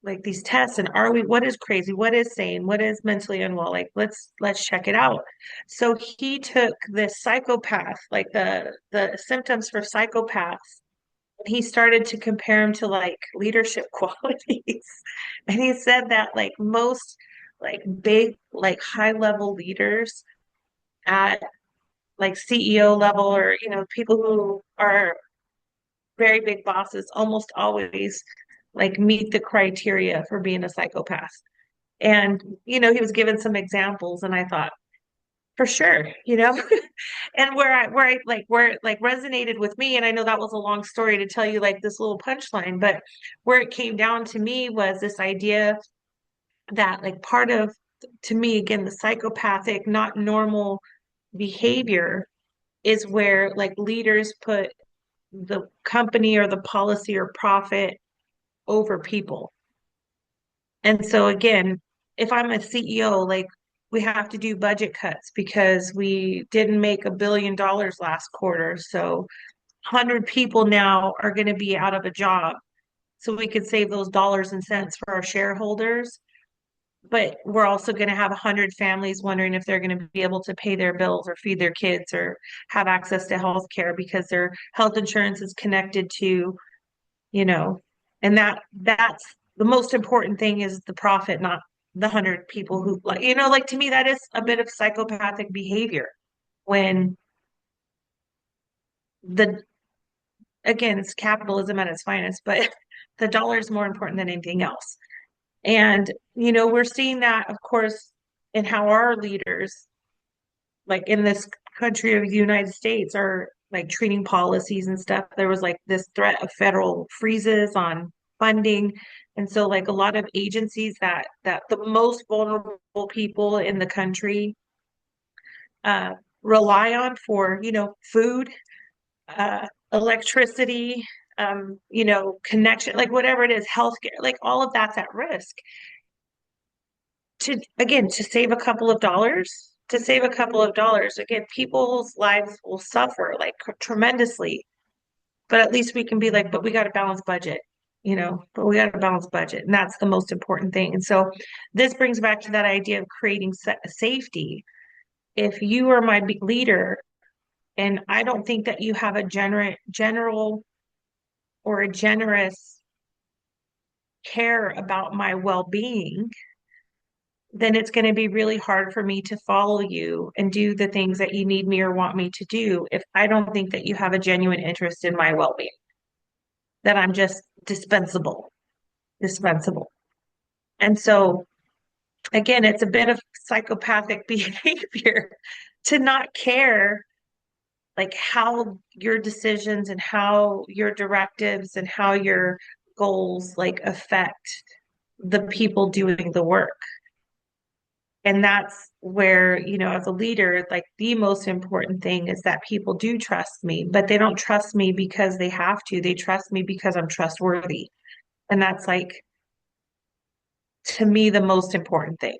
like these tests and are we what is crazy, what is sane, what is mentally unwell, like let's check it out. So he took this psychopath, like the symptoms for psychopaths, and he started to compare them to like leadership qualities. And he said that like most like big like high level leaders at like CEO level or people who are very big bosses almost always like meet the criteria for being a psychopath. And, he was given some examples and I thought, for sure, and where it like resonated with me, and I know that was a long story to tell you like this little punchline, but where it came down to me was this idea that like part of to me again the psychopathic, not normal behavior is where like leaders put the company or the policy or profit over people. And so again, if I'm a CEO, like we have to do budget cuts because we didn't make $1 billion last quarter. So 100 people now are going to be out of a job. So we could save those dollars and cents for our shareholders. But we're also going to have 100 families wondering if they're going to be able to pay their bills or feed their kids or have access to health care because their health insurance is connected to you know, and that's the most important thing is the profit, not the 100 people who like, like to me, that is a bit of psychopathic behavior when the, again, it's capitalism at its finest, but the dollar is more important than anything else. And, we're seeing that, of course, in how our leaders, like in this country of the United States, are like treating policies and stuff. There was like this threat of federal freezes on funding. And so like a lot of agencies that the most vulnerable people in the country uh rely on for, food, electricity, connection, like whatever it is, healthcare, like all of that's at risk to again to save a couple of dollars again people's lives will suffer like tremendously, but at least we can be like but we got to balance budget, but we got to balance budget and that's the most important thing. And so this brings back to that idea of creating safety. If you are my leader and I don't think that you have a general or a generous care about my well-being, then it's going to be really hard for me to follow you and do the things that you need me or want me to do if I don't think that you have a genuine interest in my well-being, that I'm just dispensable. And so, again, it's a bit of psychopathic behavior to not care like how your decisions and how your directives and how your goals like affect the people doing the work. And that's where, as a leader, like the most important thing is that people do trust me, but they don't trust me because they have to. They trust me because I'm trustworthy. And that's like, to me, the most important thing.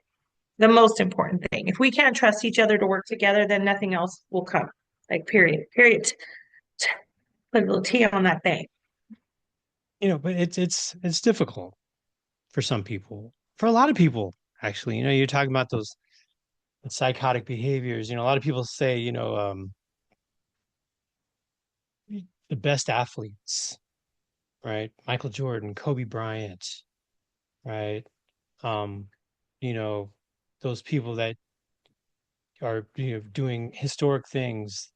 The most important thing. If we can't trust each other to work together, then nothing else will come. Like, period. Period. Put a little T on that thing. But it's difficult for some people. For a lot of people, actually, you're talking about those psychotic behaviors. A lot of people say, the best athletes, right? Michael Jordan, Kobe Bryant, right? Um, you know, those people that are, doing historic things,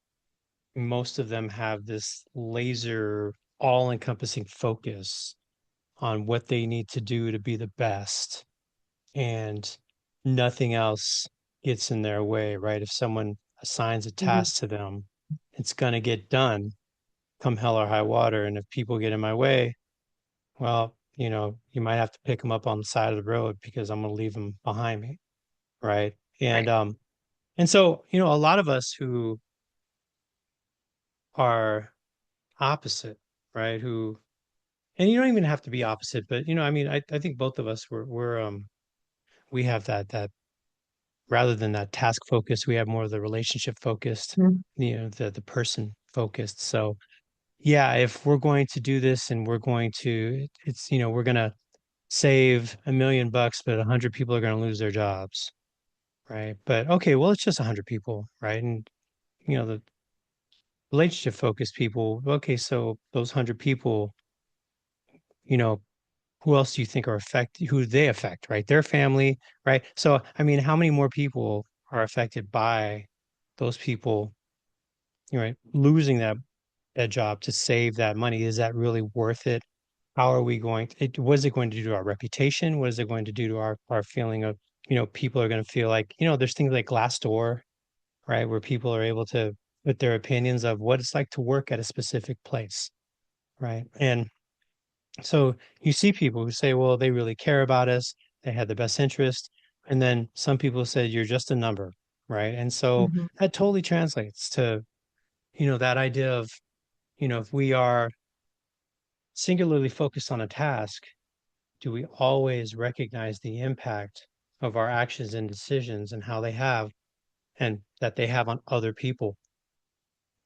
most of them have this laser, all-encompassing focus on what they need to do to be the best. and nothing else gets in their way, right? If someone assigns a Mhm. task to them, it's going to get done come hell or high water. And if people get in my way, well, you might have to pick them up on the side of the road because I'm going to leave them behind me, right? Right. And so, a lot of us who are opposite, right? And you don't even have to be opposite, but I mean, I think both of us we have that rather than that task focused, we have more of the relationship focused, Mhm. the person focused. So yeah, if we're going to do this and we're going to save $1 million, but 100 people are going to lose their jobs, right? But okay, well, it's just 100 people, right? And the relationship focused people, okay, so those 100 people, you know, who else do you think who they affect, right? Their family, right? So, I mean, how many more people are affected by those people, right? Losing that job to save that money. Is that really worth it? How are we what is it going to do to our reputation? What is it going to do to our feeling of, people are going to feel like, there's things like Glassdoor, right? Where people are able to put their opinions of what it's like to work at a specific place, right? And so you see people who say, well, they really care about us, they had the best interest. And then some people said, you're just a number, right? And so Mhm. that totally translates to, that idea of, if we are singularly focused on a task, do we always recognize the impact of our actions and decisions and how they have and that they have on other people?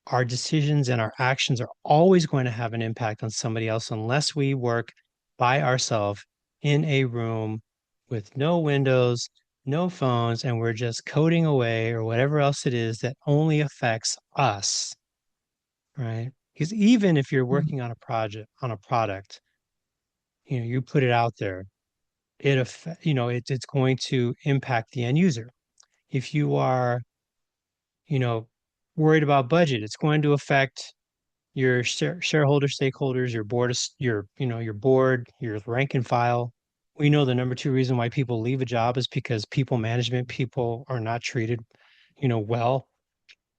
Our decisions and our actions are always going to have an impact on somebody else unless we work by ourselves in a room with no windows, no phones, and we're just coding away or whatever else it is that only affects us, right? Because even if you're Mhm. working on a product, you put it out there, it's going to impact the end user. If you are, you know, worried about budget, it's going to affect your shareholder stakeholders, your board, your board, your rank and file. We know the number two reason why people leave a job is because people management people are not treated, well,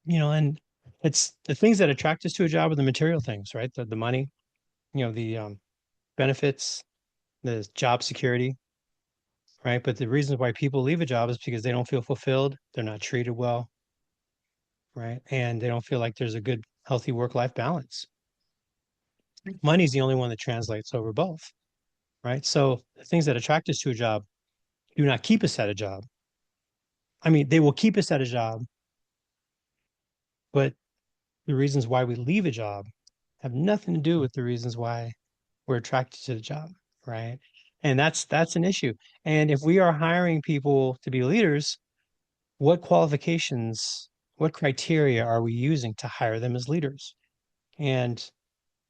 and it's the things that attract us to a job are the material things, right? The money, the benefits, the job security, right? But the reasons why people leave a job is because they don't feel fulfilled, they're not treated well, right? And they don't feel like there's a good, healthy work-life balance. Money's the only one that translates over both, right? So the things that attract us to a job do not keep us at a job. I mean, they will keep us at a job, but the reasons why we leave a job have nothing to do with the reasons why we're attracted to the job, right? And that's an issue. And if we are hiring people to be leaders, what qualifications, what criteria are we using to hire them as leaders? And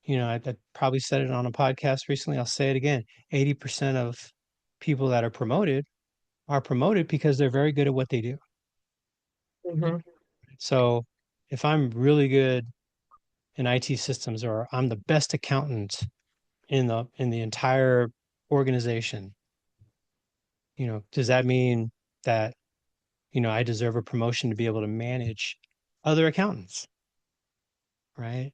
I probably said it on a podcast recently. I'll say it again. 80% of people that are promoted because they're very good at what they do. Mhm. So if I'm really good in IT systems or I'm the best accountant in the entire organization, does that mean that, I deserve a promotion to be able to manage other accountants, right?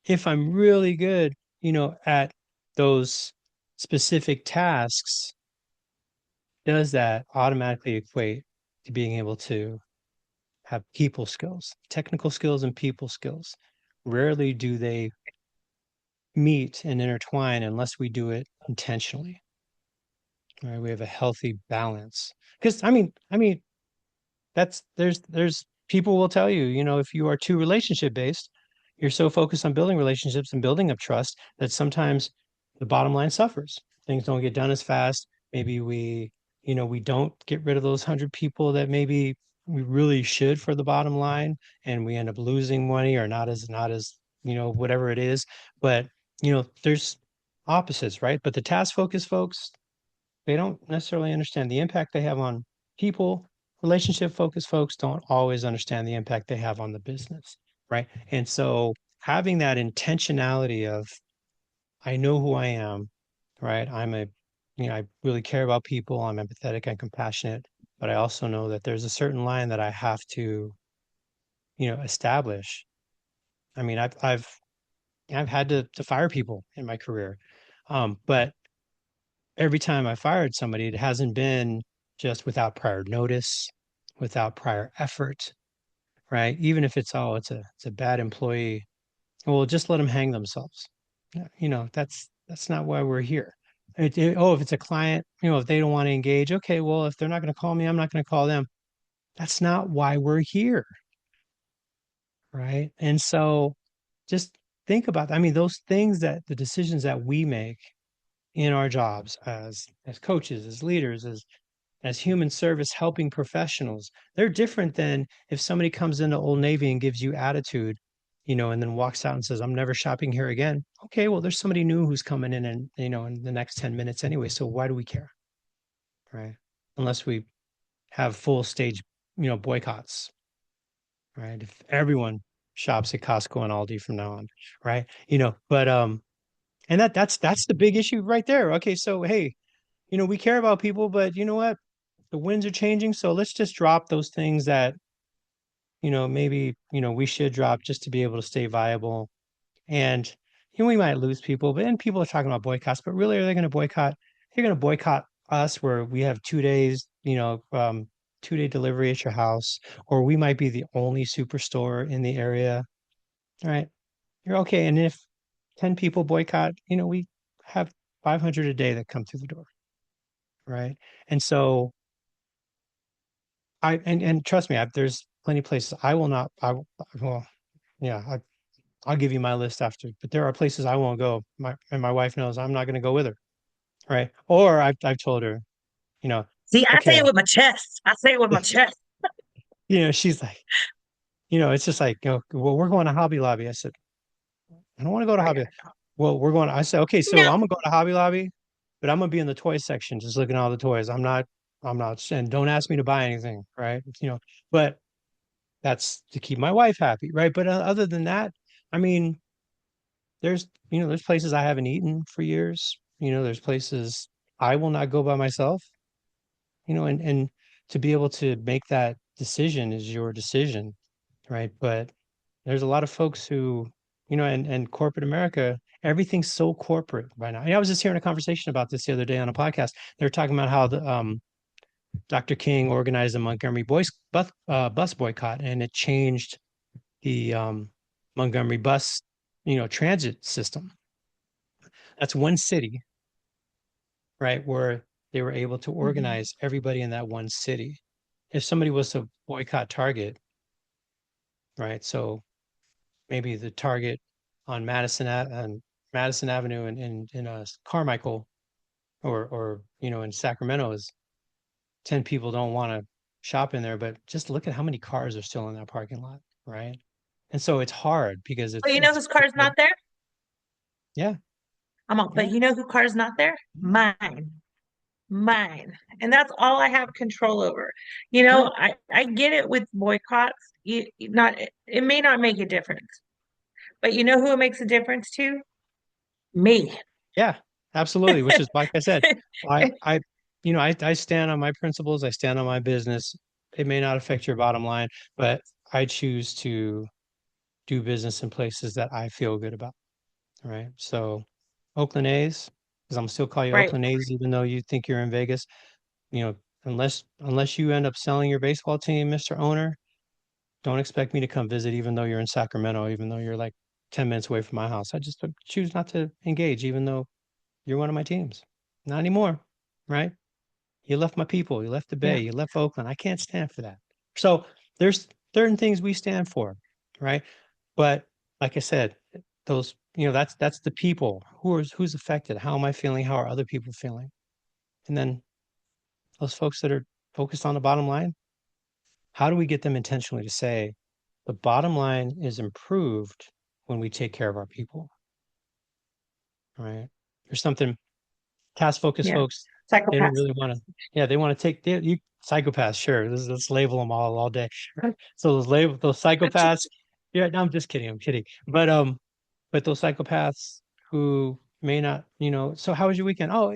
If I'm really good, at those specific tasks, does that automatically equate to being able to have people skills, technical skills and people skills? Rarely do they meet and intertwine unless we do it intentionally. Right? We have a healthy balance. Because I mean, there's people will tell you, if you are too relationship based, you're so focused on building relationships and building up trust that sometimes the bottom line suffers. Things don't get done as fast. Maybe we don't get rid of those 100 people that maybe we really should for the bottom line, and we end up losing money or not as whatever it is. But there's opposites, right? But the task focused folks, they don't necessarily understand the impact they have on people. Relationship focused folks don't always understand the impact they have on the business, right? And so having that intentionality of, I know who I am, right? I'm a I really care about people. I'm empathetic and compassionate, but I also know that there's a certain line that I have to, establish. I mean, I've had to fire people in my career. But every time I fired somebody, it hasn't been just without prior notice, without prior effort, right? Even if it's a bad employee, well, just let them hang themselves. Yeah, that's not why we're here. If it's a client, if they don't want to engage, okay, well, if they're not going to call me, I'm not going to call them. That's not why we're here, right? And so just think about that. I mean, those things that the decisions that we make in our jobs as coaches, as leaders, as human service helping professionals, they're different than if somebody comes into Old Navy and gives you attitude, and then walks out and says, I'm never shopping here again. Okay, well, there's somebody new who's coming in and, in the next 10 minutes anyway. So why do we care? Right. Unless we have full stage, boycotts, right? If everyone shops at Costco and Aldi from now on, right? And that's the big issue right there. Okay, so hey, we care about people, but you know what? The winds are changing, so let's just drop those things that, maybe, we should drop just to be able to stay viable. And we might lose people, but and people are talking about boycotts, but really, are they going to boycott? They're going to boycott us where we have 2 days, 2-day delivery at your house, or we might be the only superstore in the area. All right. You're okay. And if 10 people boycott, we have 500 a day that come through the door. Right. And so and trust me, there's plenty of places I will not, well, yeah, I'll give you my list after, but there are places I won't go. My wife knows I'm not going to go with her. Right. Or I've told her, you know, See, I say okay, it with my chest. I say it with my chest. she's like, it's just like, well, we're going to Hobby Lobby. I said, I don't want to go to Right. Hobby. Well, I said, okay, so No. I'm gonna go to Hobby Lobby, but I'm gonna be in the toy section, just looking at all the toys. I'm not, and don't ask me to buy anything, right? But that's to keep my wife happy, right? But other than that, I mean, there's places I haven't eaten for years. There's places I will not go by myself. And to be able to make that decision is your decision, right? But there's a lot of folks who, and corporate America, everything's so corporate by now. I was just hearing a conversation about this the other day on a podcast. They were talking about how the Dr. King organized a Montgomery bus boycott, and it changed the Montgomery bus, transit system. That's one city, right, where they were able to Mhm. organize everybody in that one city. If somebody was to boycott Target, right, so maybe the Target on Madison Avenue in Carmichael or in Sacramento is 10 people don't want to shop in there, but just look at how many cars are still in that parking lot, right? And so it's hard because But it's you know it's whose car's not there? yeah, I'm on, but yeah, you know whose car's not there? Mine. Mine. And that's all I have control over. right. I get it with boycotts. Not it may not make a difference, but you know who it makes a difference to? Me. Yeah, absolutely. Which is like I said, I stand on my principles, I stand on my business. It may not affect your bottom line, but I choose to do business in places that I feel good about. Right. So Oakland A's, because I'm still call you Right. Oakland A's, even though you think you're in Vegas, you know, unless you end up selling your baseball team, Mr. Owner, don't expect me to come visit, even though you're in Sacramento, even though you're like 10 minutes away from my house. I just choose not to engage, even though you're one of my teams. Not anymore. Right. You left my people. You left the Bay. Yeah. You left Oakland. I can't stand for that. So there's certain things we stand for. Right. But like I said, those, that's the people who's affected. How am I feeling? How are other people feeling? And then those folks that are focused on the bottom line, how do we get them intentionally to say the bottom line is improved when we take care of our people, right? There's something task focused Yeah. folks, they don't Psychopaths. really want to, yeah, they want to take you psychopaths, sure. Let's label them all day. So those psychopaths, yeah, no, I'm just kidding. I'm kidding. But those psychopaths who may not, so how was your weekend? Oh,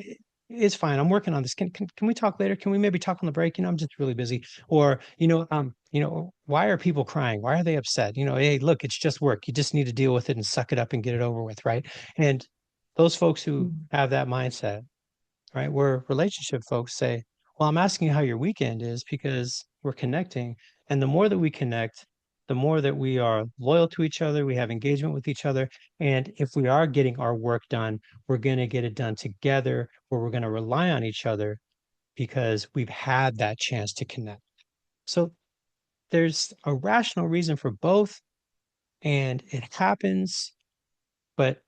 it's fine. I'm working on this. Can we talk later? Can we maybe talk on the break? I'm just really busy. Or, why are people crying? Why are they upset? Hey, look, it's just work. You just need to deal with it and suck it up and get it over with, right? And those folks who Mhm. have that mindset, right? Where relationship folks say, well, I'm asking you how your weekend is because we're connecting. And the more that we connect, the more that we are loyal to each other, we have engagement with each other. And if we are getting our work done, we're going to get it done together, where we're going to rely on each other because we've had that chance to connect. So there's a rational reason for both, and it happens, but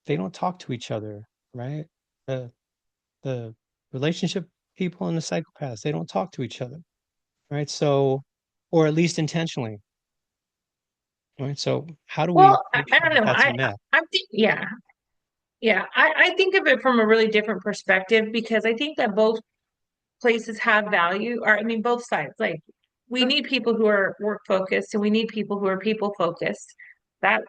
they don't talk to each other, right? The the relationship people and the psychopaths, they don't talk to each other, right? So, or at least intentionally, right? So how do we Well, make I sure don't that know. that's met? I think, yeah, yeah. I think of it from a really different perspective because I think that both places have value, or I mean, both sides. Like, we need people who are work focused and we need people who are people focused. That,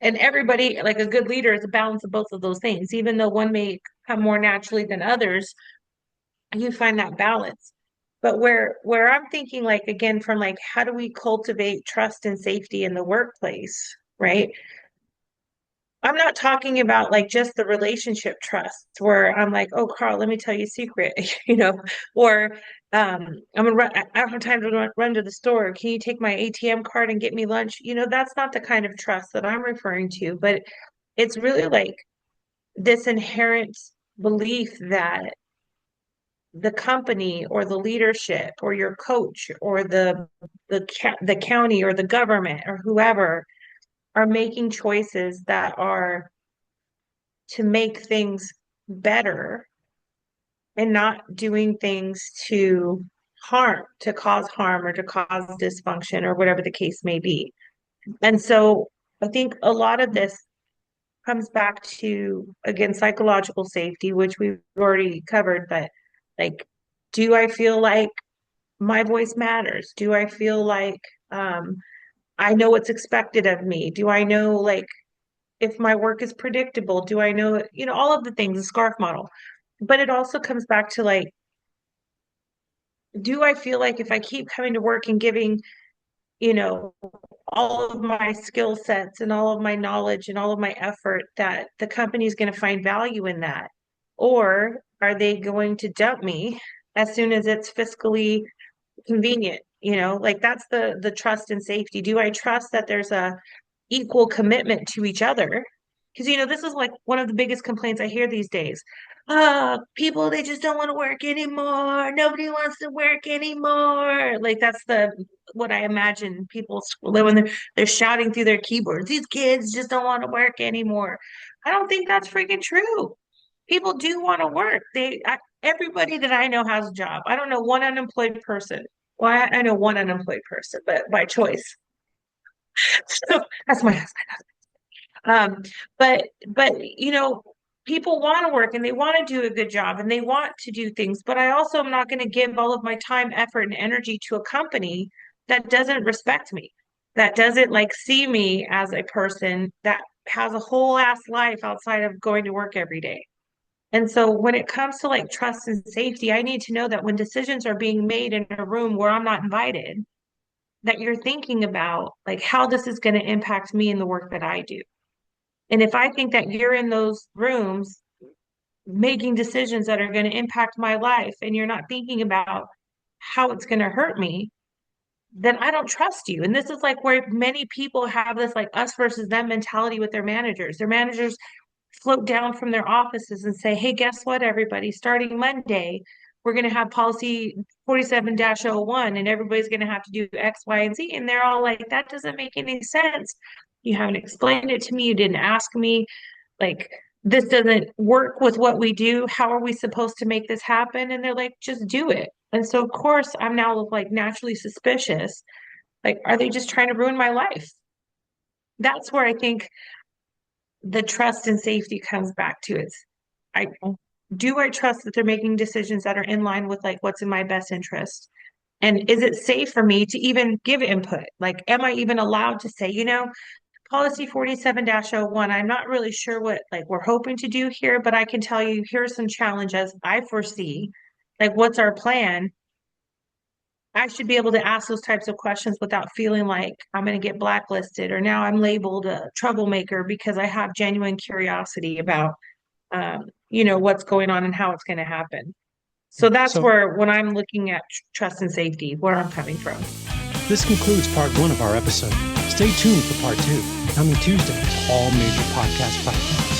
and everybody, like a good leader, is a balance of both of those things. Even though one may come more naturally than others, you find that balance. But where I'm thinking, like, again, from like, how do we cultivate trust and safety in the workplace, right? I'm not talking about like just the relationship trust where I'm like, oh, Carl, let me tell you a secret, or I'm gonna run, I don't have time to run to the store. Can you take my ATM card and get me lunch? That's not the kind of trust that I'm referring to, but it's really like this inherent belief that the company or the leadership or your coach or the county or the government or whoever are making choices that are to make things better and not doing things to cause harm or to cause dysfunction or whatever the case may be. And so I think a lot of this comes back to, again, psychological safety, which we've already covered, but like, do I feel like my voice matters? Do I feel like um, I know what's expected of me? Do I know, like, if my work is predictable? Do I know, all of the things, the scarf model. But it also comes back to like, do I feel like if I keep coming to work and giving, you know, all of my skill sets and all of my knowledge and all of my effort, that the company is going to find value in that? Or are they going to dump me as soon as it's fiscally convenient? Like, that's the trust and safety. Do I trust that there's a equal commitment to each other? Because this is like one of the biggest complaints I hear these days. People, they just don't want to work anymore. Nobody wants to work anymore. Like, that's the what I imagine people when they're shouting through their keyboards. These kids just don't want to work anymore. I don't think that's freaking true. People do want to work. Everybody that I know has a job. I don't know one unemployed person. Well, I know one unemployed person, but by choice. So that's my husband. Um, but people want to work and they want to do a good job and they want to do things. But I also am not going to give all of my time, effort, and energy to a company that doesn't respect me, that doesn't like see me as a person that has a whole ass life outside of going to work every day. And so when it comes to like trust and safety, I need to know that when decisions are being made in a room where I'm not invited, that you're thinking about like how this is going to impact me in the work that I do. And if I think that you're in those rooms making decisions that are going to impact my life and you're not thinking about how it's going to hurt me, then I don't trust you. And this is like where many people have this like us versus them mentality with their managers. Their managers float down from their offices and say, hey, guess what, everybody? Starting Monday, we're going to have policy 47-01 and everybody's going to have to do X, Y, and Z. And they're all like, that doesn't make any sense. You haven't explained it to me. You didn't ask me. Like, this doesn't work with what we do. How are we supposed to make this happen? And they're like, just do it. And so, of course, I'm now like naturally suspicious. Like, are they just trying to ruin my life? That's where I think the trust and safety comes back to. I I trust that they're making decisions that are in line with like what's in my best interest? And is it safe for me to even give input? Like, am I even allowed to say, policy 47-01, I'm not really sure what like we're hoping to do here, but I can tell you here's some challenges I foresee. Like, what's our plan? I should be able to ask those types of questions without feeling like I'm going to get blacklisted or now I'm labeled a troublemaker because I have genuine curiosity about, what's going on and how it's going to happen. So that's So where, when I'm looking at trust and safety, where I'm coming from. this concludes part one of our episode. Stay tuned for part two, coming Tuesday to all major podcast platforms.